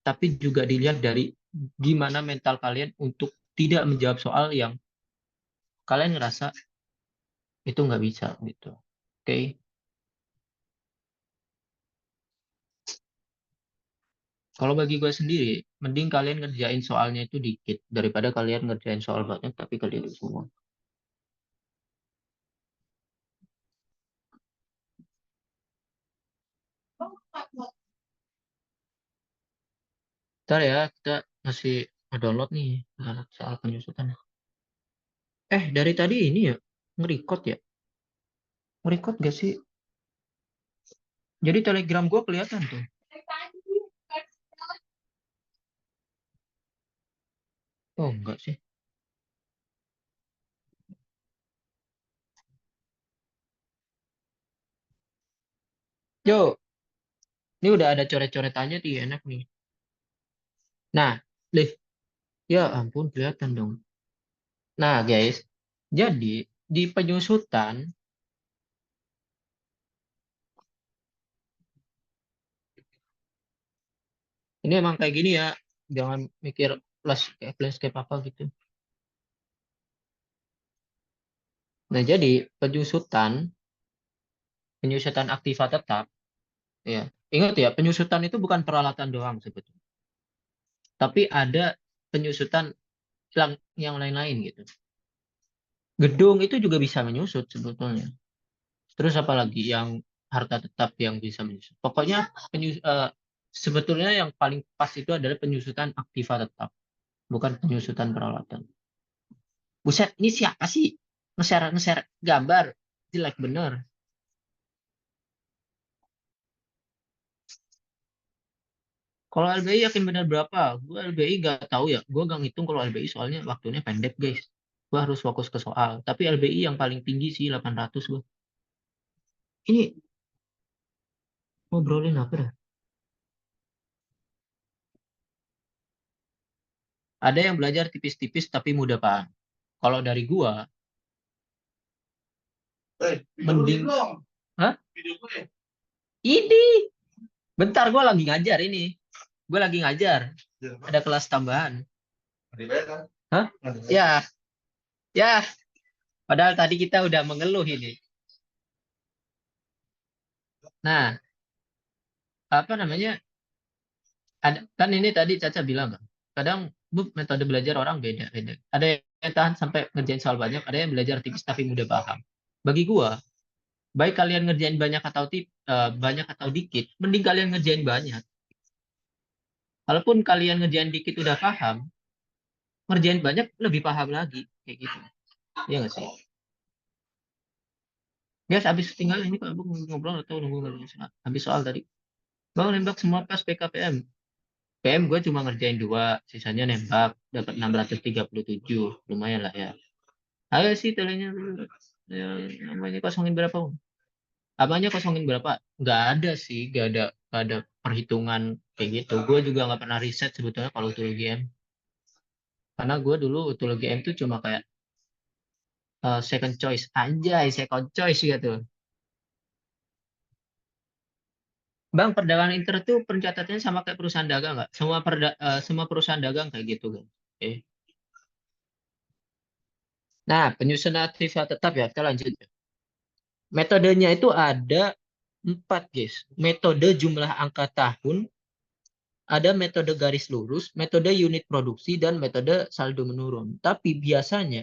tapi juga dilihat dari gimana mental kalian untuk tidak menjawab soal yang kalian ngerasa itu nggak bisa gitu. Oke. Kalau bagi gue sendiri, mending kalian ngerjain soalnya itu dikit daripada kalian ngerjain soal banyak tapi kalian itu semua. Ntar ya, kita masih download nih soal penyusutan. Dari tadi ini ya, nge-record ya? Nge-record gak sih? Jadi telegram gue kelihatan tuh. Oh, enggak sih. Yo, ini udah ada coret-coretannya tuh, enak nih. Nah, Liv, ya ampun kelihatan dong. Nah, guys, jadi di penyusutan, ini emang kayak gini ya. Jangan mikir flashcape apa gitu. Nah, jadi penyusutan aktiva tetap, ya. Ingat ya, penyusutan itu bukan peralatan doang sebetulnya. Tapi ada penyusutan yang lain-lain gitu. Gedung itu juga bisa menyusut sebetulnya. Terus apalagi yang harta tetap yang bisa menyusut. Pokoknya sebetulnya yang paling pas itu adalah penyusutan aktiva tetap, bukan penyusutan peralatan. Buset, ini siapa sih? Nge-share gambar. Jelek bener. Kalau LBI yakin benar berapa? Gue LBI gak tahu ya. Gue gak ngitung kalau LBI soalnya waktunya pendek guys. Gue harus fokus ke soal. Tapi LBI yang paling tinggi sih 800 gue. Ini ngobrolin apa dah? Ada yang belajar tipis-tipis tapi mudah paham. Kalau dari gua, mending. Hah? Ini Bentar, gue lagi ngajar ini. Gue lagi ngajar. Ada kelas tambahan. Hah? Ya, ya. Padahal tadi kita udah mengeluh ini. Nah, apa namanya? Ada, kan ini tadi Caca bilang kan, kadang metode belajar orang beda-beda. Ada yang tahan sampai ngerjain soal banyak, ada yang belajar tipis tapi mudah paham. Bagi gua, baik kalian ngerjain banyak atau dikit, mending kalian ngerjain banyak. Walaupun kalian ngerjain dikit udah paham, ngerjain banyak lebih paham lagi, kayak gitu. Iya nggak sih? Guys, habis tinggal ini Pak, Abang ngobrol atau nunggu ngerjain habis soal tadi. Bang nembak semua pas PKPM. PM gue cuma ngerjain dua, sisanya nembak, dapat 637, lumayan lah ya. Ayo sih telenya dulu. Ya, namanya kosongin berapa? Bang? Apanya kosongin berapa? Nggak ada sih, nggak ada perhitungan kayak gitu. Gue juga nggak pernah riset sebetulnya kalau utul GM. Karena gue dulu utul GM tuh cuma kayak second choice. Anjay, second choice gitu. Bang, perdagangan inter tuh pencatatannya sama kayak perusahaan dagang nggak? Semua perusahaan dagang kayak gitu kan. Oke. Nah, penyusunan aktiva tetap ya, kita lanjut. Metodenya itu ada 4, guys. Metode jumlah angka tahun, ada metode garis lurus, metode unit produksi, dan metode saldo menurun. Tapi biasanya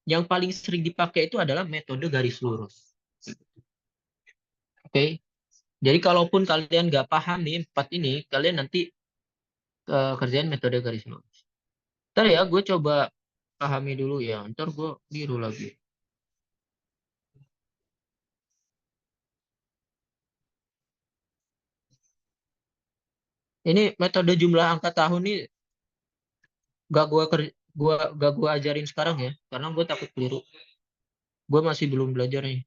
yang paling sering dipakai itu adalah metode garis lurus. Oke, jadi kalaupun kalian nggak paham nih 4 ini, kalian nanti kerjain metode garis lurus. Ntar ya, gue coba pahami dulu ya. Ntar gue biru lagi. Ini metode jumlah angka tahun nih gak gue gak gue ajarin sekarang ya, karena gue takut keliru. Gue masih belum belajar nih.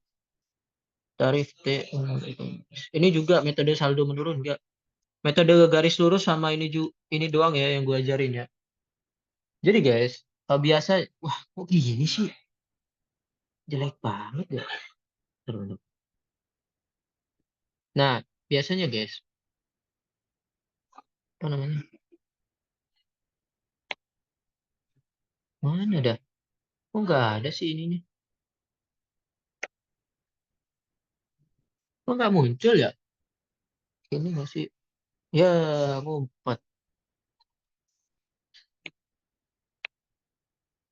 Tarif T. Ini juga metode saldo menurun enggak? Metode garis lurus sama ini doang ya yang gue ajarin ya. Jadi guys, biasa, wah kok gini sih? Jelek banget ya. Terus. Nah, biasanya guys, apa namanya? Mana dah? Kok nggak ada sih ininya? Kok nggak muncul ya? Ini nggak sih? Ya, ngumpet.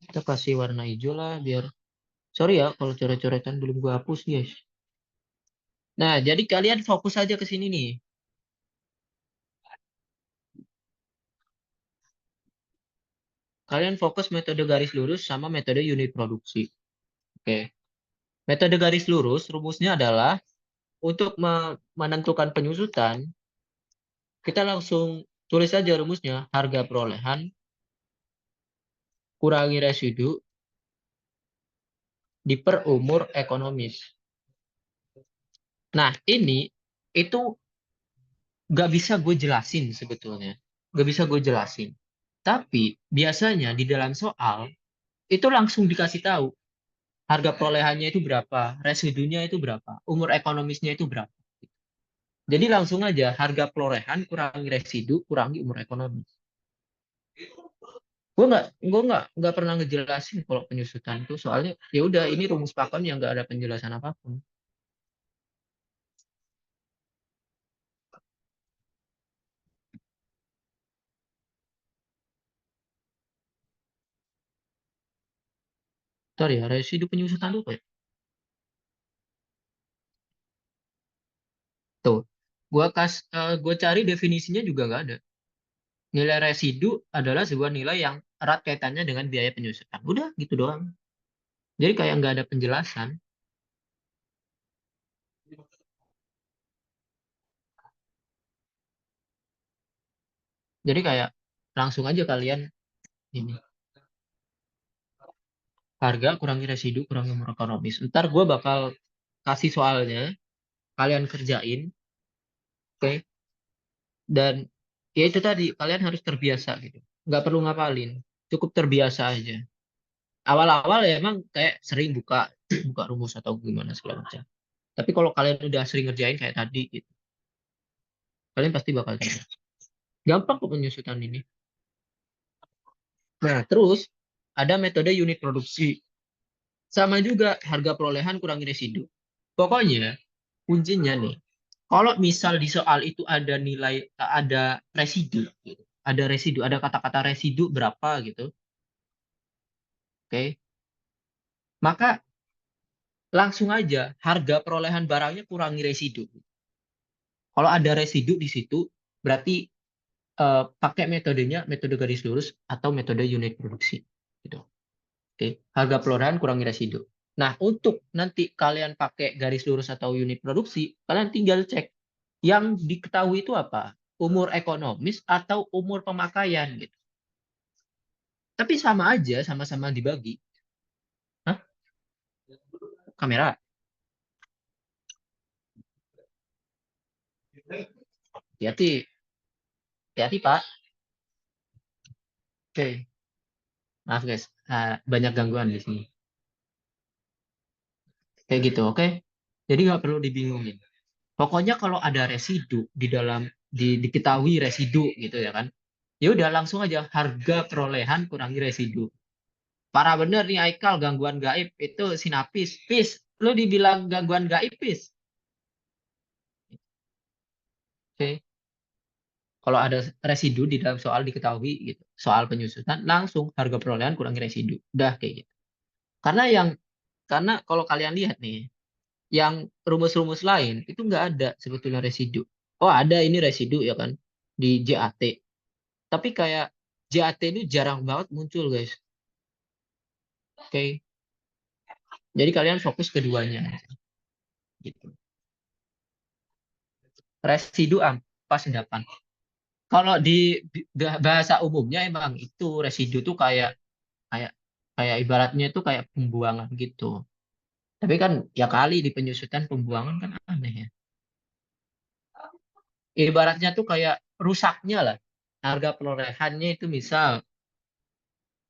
Kita kasih warna hijau lah biar. Sorry ya kalau coret-coretan belum gue hapus guys. Nah, jadi kalian fokus aja ke sini nih. Kalian fokus metode garis lurus sama metode unit produksi. Oke. Metode garis lurus rumusnya adalah untuk menentukan penyusutan, kita langsung tulis aja rumusnya, harga perolehan kurangi residu diper umur ekonomis. Nah, ini itu nggak bisa gue jelasin sebetulnya. Nggak bisa gue jelasin. Tapi biasanya di dalam soal itu langsung dikasih tahu harga perolehannya itu berapa, residunya itu berapa, umur ekonomisnya itu berapa. Jadi langsung aja harga perolehan kurangi residu kurangi umur ekonomis. Gue nggak pernah ngejelasin kalau penyusutan itu soalnya ya udah ini rumus pakem yang nggak ada penjelasan apapun. Ntar ya residu penyusutan itu apa ya? Tuh, gue cari definisinya juga nggak ada. Nilai residu adalah sebuah nilai yang erat kaitannya dengan biaya penyusutan. Udah gitu doang. Jadi kayak nggak ada penjelasan. Jadi kayak langsung aja kalian ini harga kurangi residu kurangi umur ekonomis. Ntar gue bakal kasih soalnya, kalian kerjain, oke? Dan ya itu tadi kalian harus terbiasa gitu. Nggak perlu ngapalin, cukup terbiasa aja. Awal-awal ya emang kayak sering buka buka rumus atau gimana segala macam. Tapi kalau kalian udah sering ngerjain kayak tadi gitu, Kalian pasti bakal tahu. Gampang kok penyusutan ini. Nah, terus ada metode unit produksi. Sama juga harga perolehan kurangi residu. Pokoknya kuncinya nih, kalau misal di soal itu ada nilai, ada residu, gitu. Ada residu, ada kata-kata residu berapa gitu, oke? Maka langsung aja harga perolehan barangnya kurangi residu. Kalau ada residu di situ, berarti pakai metodenya metode garis lurus atau metode unit produksi. Gitu. Oke, harga perolehan kurangi residu. Nah, untuk nanti kalian pakai garis lurus atau unit produksi, kalian tinggal cek yang diketahui itu apa? Umur ekonomis atau umur pemakaian gitu. Tapi sama aja, sama-sama dibagi. Hah? Kamera. Hati-hati, hati-hati Pak. Oke, maaf guys. Banyak gangguan di sini. Kayak gitu, oke? Jadi nggak perlu dibingungin. Pokoknya kalau ada residu di dalam diketahui residu gitu ya kan. Ya udah langsung aja harga perolehan kurangi residu. Parah bener nih Aikal gangguan gaib itu sinapis. Pis, lu dibilang gangguan gaib, Pis. Oke. Kalau ada residu di dalam soal diketahui gitu. Soal penyusutan langsung harga perolehan kurangi residu. Udah kayak gitu. Karena yang karena kalau kalian lihat nih, yang rumus-rumus lain itu nggak ada sebetulnya residu. Oh, ada ini residu ya kan di JAT. Tapi kayak JAT ini jarang banget muncul, guys. Oke. Jadi kalian fokus keduanya gitu. Residu apa sedapan? Kalau di bahasa umumnya emang itu residu tuh kayak kayak kayak ibaratnya itu kayak pembuangan gitu. Tapi kan ya kali di penyusutan pembuangan kan aneh ya. Ibaratnya tuh kayak rusaknya lah. Harga perolehannya itu misal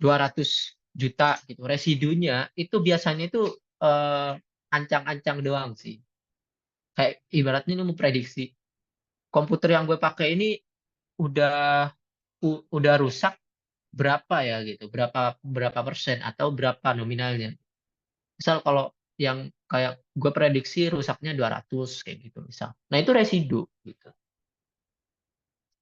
200 juta gitu. Residunya itu biasanya itu eh, ancang-ancang doang sih. Kayak ibaratnya ini mau prediksi. Komputer yang gue pakai ini udah udah rusak berapa ya gitu. Berapa berapa persen atau berapa nominalnya. Misal kalau yang kayak gue prediksi rusaknya 200 kayak gitu misal. Nah, itu residu gitu.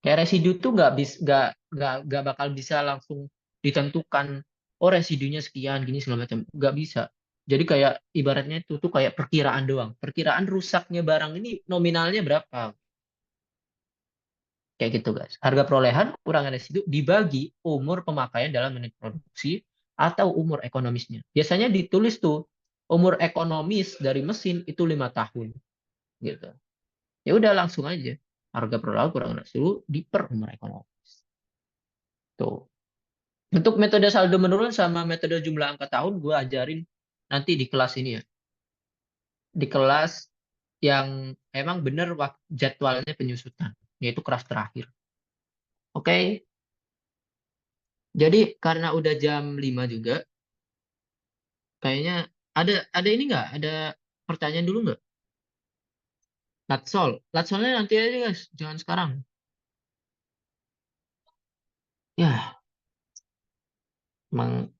Kayak residu tuh nggak bakal bisa langsung ditentukan oh residunya sekian gini segala macam. Nggak bisa. Jadi kayak ibaratnya itu tuh kayak perkiraan doang. Perkiraan rusaknya barang ini nominalnya berapa. Kayak gitu guys. Harga perolehan kurangan residu dibagi umur pemakaian dalam menit produksi atau umur ekonomisnya. Biasanya ditulis tuh umur ekonomis dari mesin itu 5 tahun gitu. Ya udah langsung aja harga perolehan kurangan residu diper umur ekonomis. Tuh. Untuk metode saldo menurun sama metode jumlah angka tahun gue ajarin nanti di kelas ini ya. Di kelas yang emang bener jadwalnya penyusutan, yaitu kelas terakhir. Oke, jadi karena udah jam 5 juga, kayaknya ada ini nggak? Ada pertanyaan dulu nggak? Latsol. Latsolnya nanti aja guys, jangan sekarang. Ya, emang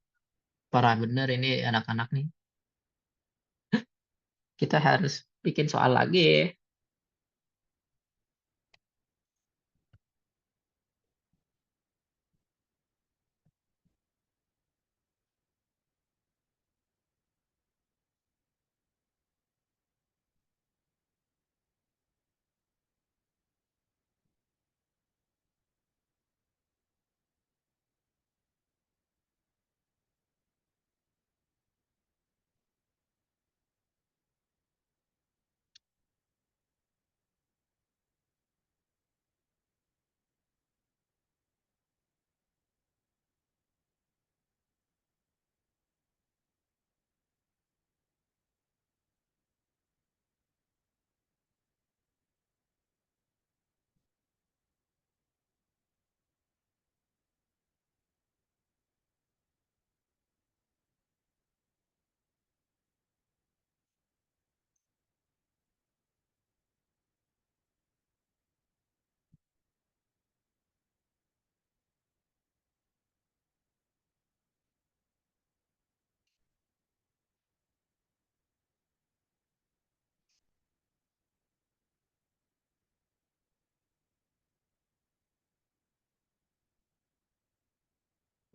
parah bener ini anak-anak nih. Kita harus bikin soal lagi.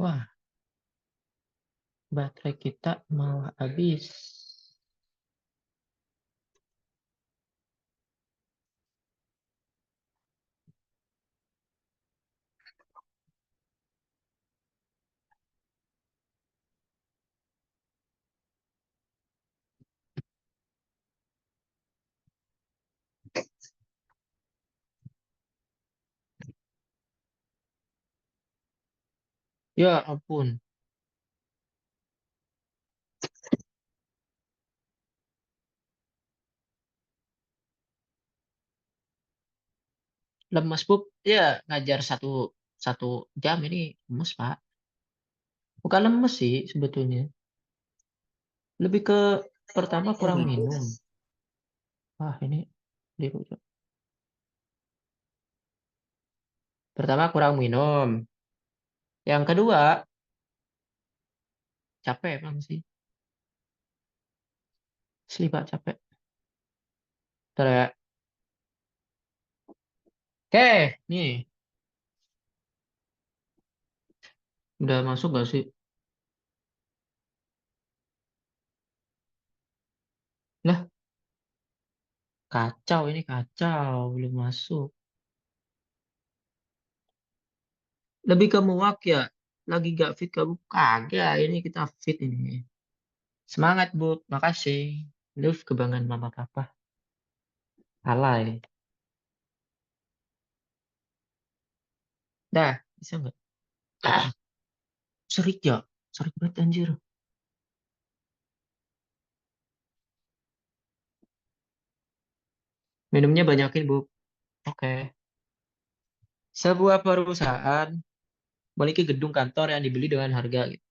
Wah, baterai kita mau habis. Ya ampun, lemes Bub. Ya ngajar satu satu jam ini lemes Pak. Bukan lemes sih sebetulnya. Lebih ke pertama kurang minum. Wah ini dirujuk. Pertama kurang minum. Yang kedua capek emang sih. Asli Pak capek. Ntar ya. Oke, nih udah masuk gak sih? Lah kacau ini kacau belum masuk. Lebih ke muak ya. Lagi gak fit kamu kagak ini kita fit ini. Semangat Bu, makasih. Love kebanggaan mama papa. Alay. Dah, bisa nggak? Ah, serik ya. Serik banget anjir. Minumnya banyakin Bu. Oke. Sebuah perusahaan memiliki gedung kantor yang dibeli dengan harga gitu.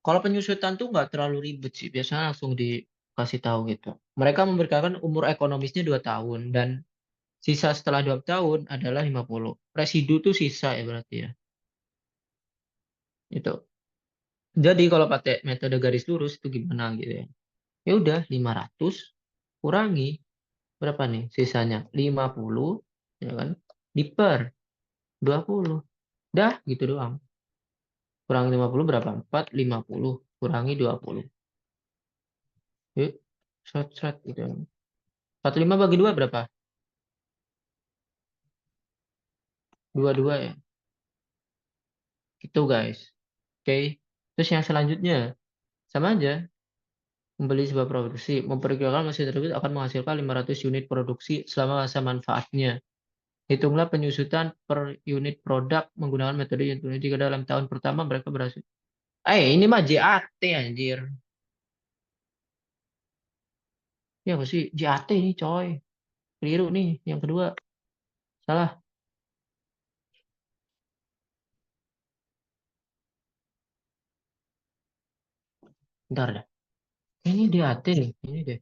Kalau penyusutan tuh nggak terlalu ribet sih. Biasanya langsung dikasih tahu gitu. Mereka memberitakan umur ekonomisnya 2 tahun dan sisa setelah 2 tahun adalah 50. Residu tuh sisa ya berarti ya. Itu. Jadi kalau pakai metode garis lurus itu gimana gitu ya. Ya udah 500 kurangi berapa nih sisanya? 50 ya kan? Diper 20. Dah gitu doang. Kurangi 50 berapa? 4 50 kurangi 20. Yuk, seret-seret gitu. 45 bagi 2 berapa? 22 ya. Gitu guys. Oke. Terus yang selanjutnya sama aja. Membeli sebuah produksi. Memperkirakan mesin tersebut akan menghasilkan 500 unit produksi selama masa manfaatnya. Hitunglah penyusutan per unit produk menggunakan metode yang jika dalam tahun pertama mereka berhasil. Ini mah JAT anjir. Ya nggak sih? JAT ini coy. Keliru nih. Yang kedua. Salah. Bentar dah. Ini DAT nih. Ini deh.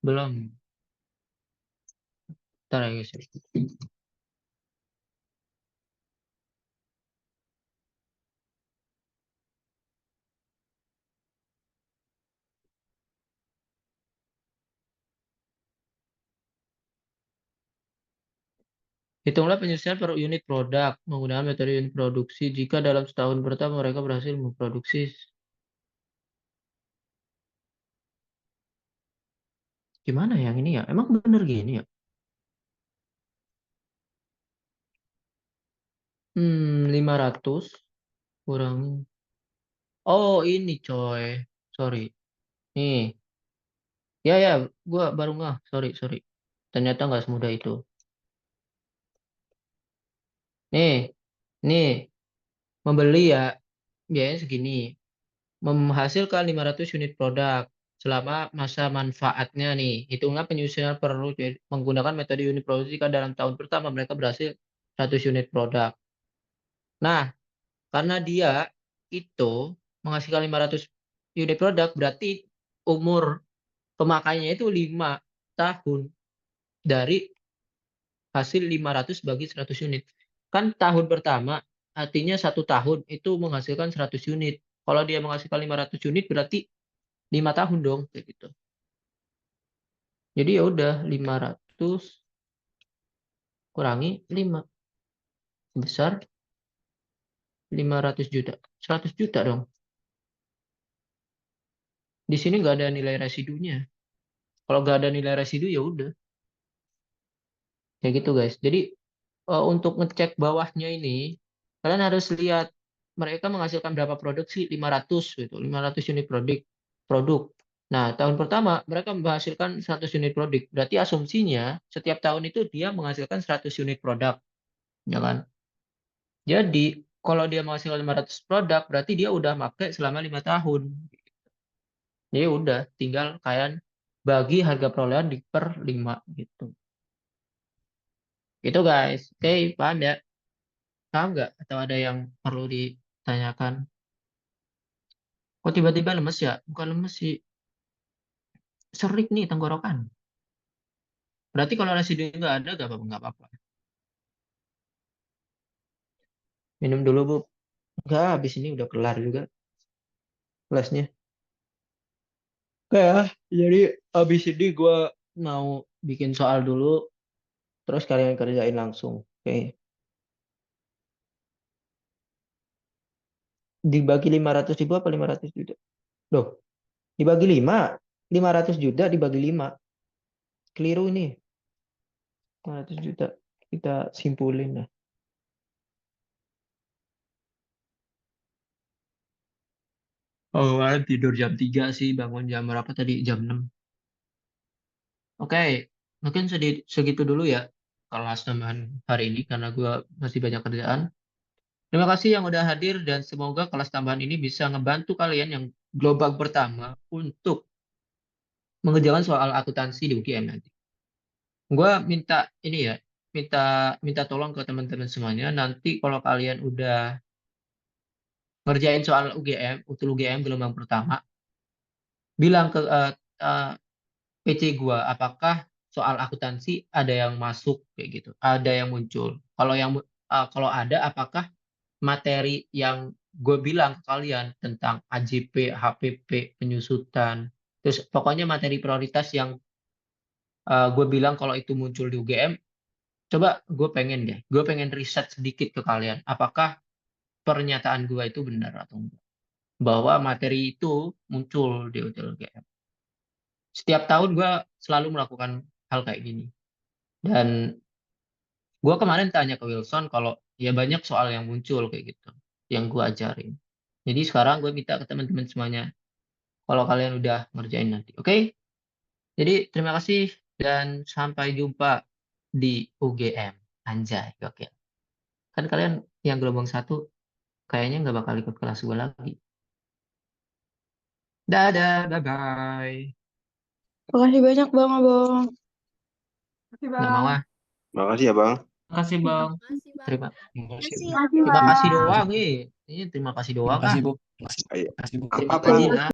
Belum. Bentar ya guys. Hitunglah penyusutan per unit produk menggunakan metode unit produksi jika dalam setahun pertama mereka berhasil memproduksi. Gimana yang ini ya? Emang bener gini ya? 500 kurang. Oh, ini coy. Sorry. Nih. Ya, ya. Gua baru nggak. Sorry, sorry. Ternyata nggak semudah itu. Nih. Nih. Membeli ya. Biayanya segini. Menghasilkan 500 unit produk selama masa manfaatnya nih. Hitunglah penyusunan perlu menggunakan metode unit produksi jika dalam tahun pertama mereka berhasil 100 unit produk. Nah, karena dia itu menghasilkan 500 unit produk, berarti umur pemakaiannya itu 5 tahun dari hasil 500 bagi 100 unit. Kan tahun pertama, artinya 1 tahun itu menghasilkan 100 unit. Kalau dia menghasilkan 500 unit berarti 5 tahun dong kayak gitu. Jadi ya udah 500 kurangi 5. besar 500 juta. 100 juta dong. Di sini nggak ada nilai residunya. Kalau nggak ada nilai residu ya udah. Kayak gitu guys. Jadi untuk ngecek bawahnya ini, kalian harus lihat mereka menghasilkan berapa produk sih? 500 gitu. 500 unit produk. Nah, tahun pertama mereka menghasilkan 100 unit produk. Berarti asumsinya setiap tahun itu dia menghasilkan 100 unit produk, ya kan? Jadi, kalau dia menghasilkan 500 produk, berarti dia udah pakai selama 5 tahun. Jadi udah, tinggal kalian bagi harga perolehan di per 5 gitu. Itu guys. Oke, paham ya? Paham nggak? Atau ada yang perlu ditanyakan? Kok tiba-tiba lemes ya? Bukan lemes sih. Serik nih tenggorokan. Berarti kalau residu nggak ada, nggak apa-apa. Minum dulu, Bu. Nggak, habis ini udah kelar juga kelasnya. Oke ya, jadi habis ini gue mau bikin soal dulu, terus kalian kerjain langsung. Oke. Dibagi 500.000 apa 500 juta? Loh, dibagi 5. 500 juta dibagi 5. Keliru ini. 500 juta. Kita simpulin lah. Oh, tidur jam 3 sih, bangun jam berapa tadi? Jam 6. Oke, mungkin segitu dulu ya kelas tambahan hari ini karena gue masih banyak kerjaan. Terima kasih yang udah hadir dan semoga kelas tambahan ini bisa ngebantu kalian yang gelombang pertama untuk mengerjakan soal akuntansi di UGM nanti. Gue minta ini ya, minta minta tolong ke teman-teman semuanya. Nanti kalau kalian udah ngerjain soal UGM, utul UGM gelombang pertama, bilang ke PC gua apakah soal akuntansi ada yang masuk kayak gitu, ada yang muncul. Kalau ada, apakah materi yang gue bilang ke kalian tentang AJP, HPP, penyusutan, terus pokoknya materi prioritas yang gue bilang kalau itu muncul di UGM, coba gue pengen riset sedikit ke kalian, apakah pernyataan gue itu benar atau enggak, bahwa materi itu muncul di UGM. Setiap tahun gue selalu melakukan hal kayak gini. Dan gue kemarin tanya ke Wilson kalau ya banyak soal yang muncul kayak gitu, yang gue ajarin. Jadi sekarang gue minta ke teman-teman semuanya, kalau kalian udah ngerjain nanti. Oke? Jadi terima kasih dan sampai jumpa di UGM. Anjay, oke. Kan kalian yang gelombang satu kayaknya nggak bakal ikut kelas gue lagi. Dadah, bye-bye. Makasih banyak Bang Abang. Makasih Nggak mau Bang. ah. Makasih ya, Bang. Terima kasih, Bang. Makasih, Bang. Terima, Makasih. Makasih terima kasih Bang. doang nih. Ini terima kasih doang ah. Ayo. Terima Apa-apa. gaji lah.